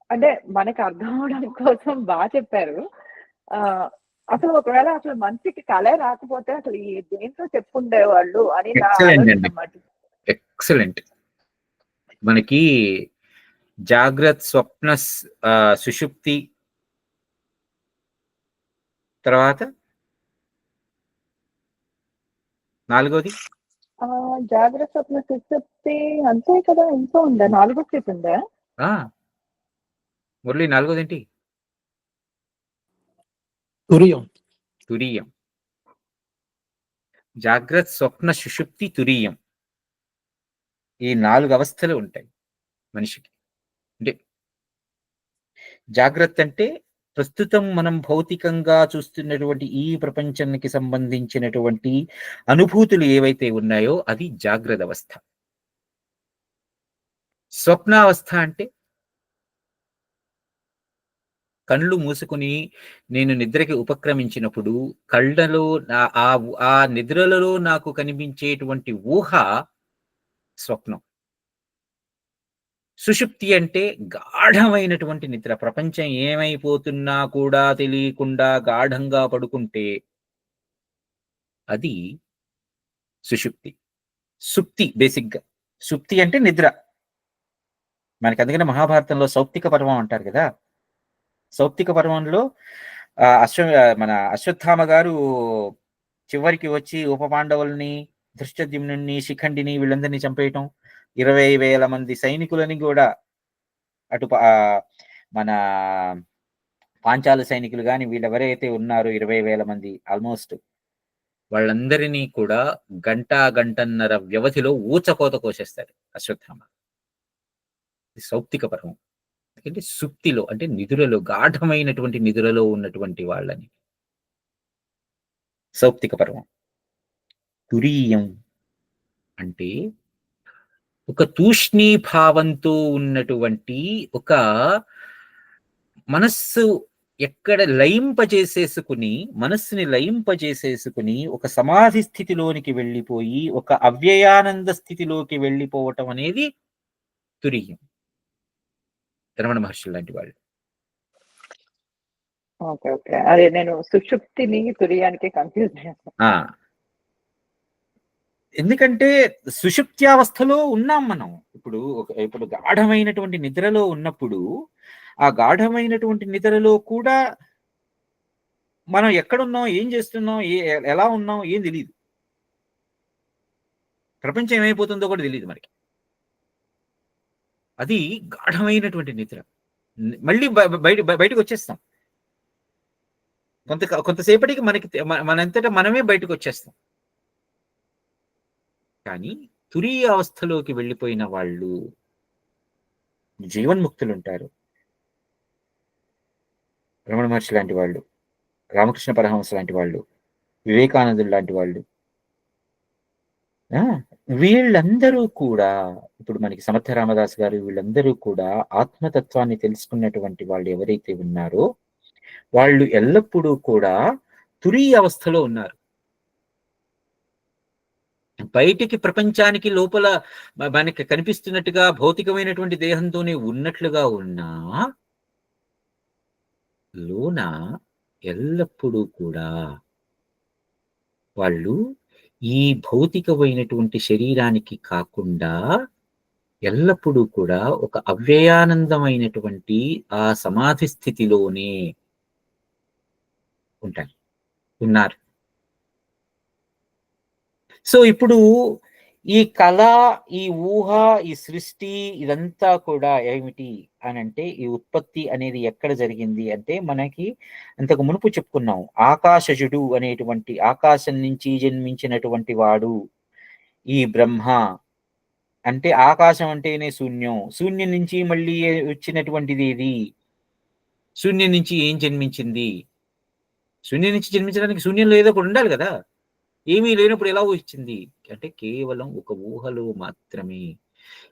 అంటే మనకి అర్థం అవడానికి కోసం బాగా చెప్పారు. అసలు ఒకవేళ అసలు మనిషికి కళే రాకపోతే అసలు ఈ దేంతో చెప్పుండేవాళ్ళు అని నా ఆలోచన అన్నమాట. ఎక్సలెంట్. మనకి జాగ్రత్త, స్వప్న, సుషుప్తి, తర్వాత నాలుగోది జాగ్రత్త, స్వప్న, సుషుప్తి అంతే కదా. ఇంకో ఉందా? నాలుగో స్టెప్ ఉందా మురళి? నాలుగోది ఏంటి? తురియం. తురియం. జాగ్రత్త, స్వప్న, సుషుప్తి, తురియం. ఈ 4 అవస్థలు ఉంటాయి మనిషికి. అంటే జాగ్రత్త అంటే ప్రస్తుతం మనం భౌతికంగా చూస్తున్నటువంటి ఈ ప్రపంచానికి సంబంధించినటువంటి అనుభూతులు ఏవైతే ఉన్నాయో అది జాగ్రత్త అవస్థ. స్వప్నావస్థ అంటే కళ్ళు మూసుకుని నేను నిద్రకి ఉపక్రమించినప్పుడు కళ్ళలో ఆ నిద్రలలో నాకు కనిపించేటువంటి ఊహ స్వప్నం. సుషుప్తి అంటే గాఢమైనటువంటి నిద్ర. ప్రపంచం ఏమైపోతున్నా కూడా తెలియకుండా గాఢంగా పడుకుంటే అది సుషుప్తి. సుప్తి బేసిక్గా. సుప్తి అంటే నిద్ర. మనకి అందుకనే మహాభారతంలో సౌప్తిక పర్వం అంటారు కదా. సౌప్తిక పర్వంలో మన అశ్వత్థామ గారు చివరికి వచ్చి ఉపపాండవుల్ని, ధృష్టద్యుమ్నుని, శిఖండిని వీళ్ళందరినీ చంపేయటం, 20,000 మంది సైనికులని కూడా అటు మన పాంచాల సైనికులు కానీ వీళ్ళెవరైతే ఉన్నారో 20,000 మంది ఆల్మోస్ట్ వాళ్ళందరినీ కూడా గంటన్నర వ్యవధిలో ఊచకోత కోసేస్తాడు అశ్వత్థామ. సౌప్తిక పర్వం. ఎందుకంటే సుప్తిలో అంటే నిధులలో, గాఢమైనటువంటి నిధులలో ఉన్నటువంటి వాళ్ళని సౌప్తిక పర్వం. తురీయం అంటే ఒక తూష్ణీభావంతో ఉన్నటువంటి ఒక మనస్సు ఎక్కడ మనస్సుని లయింపజేసేసుకుని ఒక సమాధి స్థితిలోనికి వెళ్ళిపోయి ఒక అవ్యయానంద స్థితిలోకి వెళ్ళిపోవటం అనేది తురీయం. రమణ మహర్షి లాంటి వాళ్ళు. అదే నేను సుషుప్తిని తురియానికి కన్ఫ్యూజ్ చేస్తాను. ఎందుకంటే సుషుప్త్యావస్థలో ఉన్నాం మనం. ఇప్పుడు గాఢమైనటువంటి నిద్రలో ఉన్నప్పుడు ఆ గాఢమైనటువంటి నిద్రలో కూడా మనం ఎక్కడున్నాం, ఏం చేస్తున్నాం, ఎలా ఉన్నాం ఏం తెలియదు. ప్రపంచం ఏమైపోతుందో కూడా తెలియదు మనకి. అది గాఢమైనటువంటి నిద్ర. మళ్ళీ బయటకు వచ్చేస్తాం. కొంతసేపటికి మనంతటా మనమే బయటకు వచ్చేస్తాం. కానీ తురీయ అవస్థలోకి వెళ్ళిపోయిన వాళ్ళు జీవన్ముక్తులు ఉంటారు. రమణ మహర్షి లాంటి వాళ్ళు, రామకృష్ణ పరమహంస లాంటి వాళ్ళు, వివేకానందులు లాంటి వాళ్ళు, వీళ్ళందరూ కూడా ఇప్పుడు మనకి సమర్థ రామదాస్ గారు, వీళ్ళందరూ కూడా ఆత్మతత్వాన్ని తెలుసుకున్నటువంటి వాళ్ళు ఎవరైతే ఉన్నారో వాళ్ళు ఎల్లప్పుడూ కూడా తురీయ అవస్థలో ఉన్నారు. బయటికి ప్రపంచానికి లోపల మనకి కనిపిస్తున్నట్టుగా భౌతికమైనటువంటి దేహంతోనే ఉన్నట్లుగా ఉన్నా లోన ఎల్లప్పుడూ కూడా వాళ్ళు ఈ భౌతికమైనటువంటి శరీరానికి కాకుండా ఎల్లప్పుడూ కూడా ఒక అవ్యయానందమైనటువంటి ఆ సమాధి స్థితిలోనే ఉంటాను. ఉన్నారు. సో, ఇప్పుడు ఈ కళ, ఈ ఊహ, ఈ సృష్టి ఇదంతా కూడా ఏమిటి అనంటే, ఈ ఉత్పత్తి అనేది ఎక్కడ జరిగింది అంటే, మనకి ఇంతకు మునుపు చెప్పుకున్నాం. ఆకాశజుడు అనేటువంటి ఆకాశం నుంచి జన్మించినటువంటి వాడు ఈ బ్రహ్మ. అంటే ఆకాశం అంటేనే శూన్యం. శూన్యం నుంచి మళ్ళీ వచ్చినటువంటిదేది? శూన్యం నుంచి ఏం జన్మించింది? శూన్యం నుంచి జన్మించడానికి శూన్యంలో ఏదో ఒకటి ఉండాలి గదా! ఏమీ లేనప్పుడు ఎలా ఊహించింది? అంటే కేవలం ఒక ఊహలో మాత్రమే.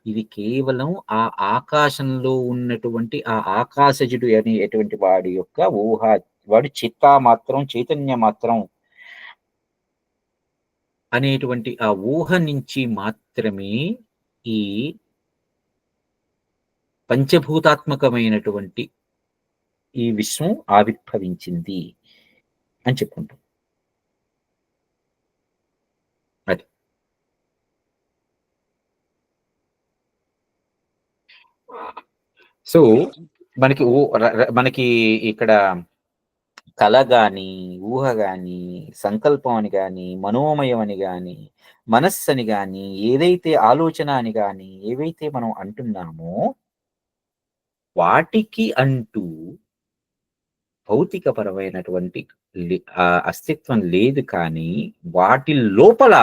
ఇది కేవలం ఆ ఆకాశంలో ఉన్నటువంటి ఆ ఆకాశజుడు అనేటువంటి వాడి యొక్క ఊహ. వాడు చిత్తామాత్రం, చైతన్య మాత్రం అనేటువంటి ఆ ఊహ నుంచి మాత్రమే ఈ పంచభూతాత్మకమైనటువంటి ఈ విశ్వం ఆవిర్భవించింది అని చెప్పుకుంటాం. అది. సో, మనకి ఊ ర ర మనకి ఇక్కడ కల గాని, ఊహ గాని, సంకల్పం అని గాని, మనోమయం అని గాని, మనస్సని గాని, ఏదైతే ఆలోచన అని గాని, ఏవైతే మనం అంటున్నామో, వాటికి అంటూ భౌతికపరమైనటువంటి అస్తిత్వం లేదు కానీ, వాటి లోపల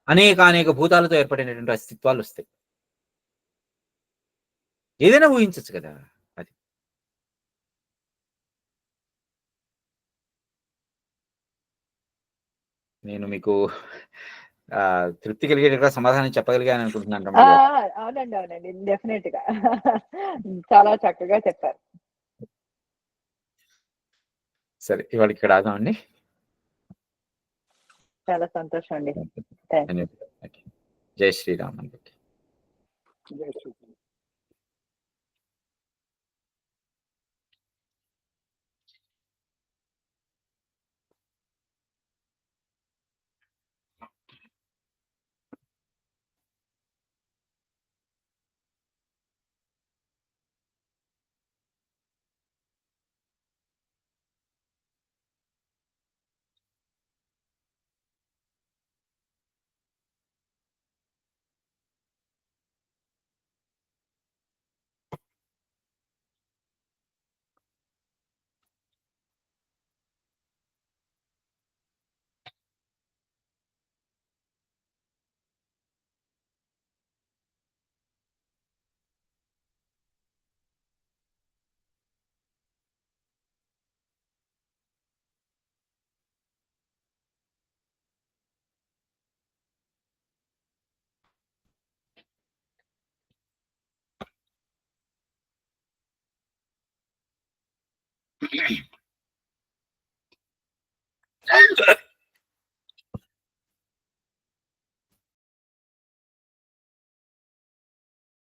అనేకానేక భూతాలతో ఏర్పడినటువంటి అస్తిత్వాలొస్తాయి. ఏదైనా ఊహించొచ్చు కదా! అది. నేను మీకు తృప్తి కలిగేటట్టుగా సమాధానం చెప్పగలిగాననుకుంటున్నాను ఆ! రమణ గారు. అవునండి. అవునండి. డెఫినెట్‌గా. చాలా చక్కగా చెప్పారు. సరే. ఇవాళ ఇక్కడ ఆగుదామండి. చాలా సంతోషం అండి. థాంక్స్. ధన్యవాదాలు. జై శ్రీరామ్ అందరికి. జై శ్రీ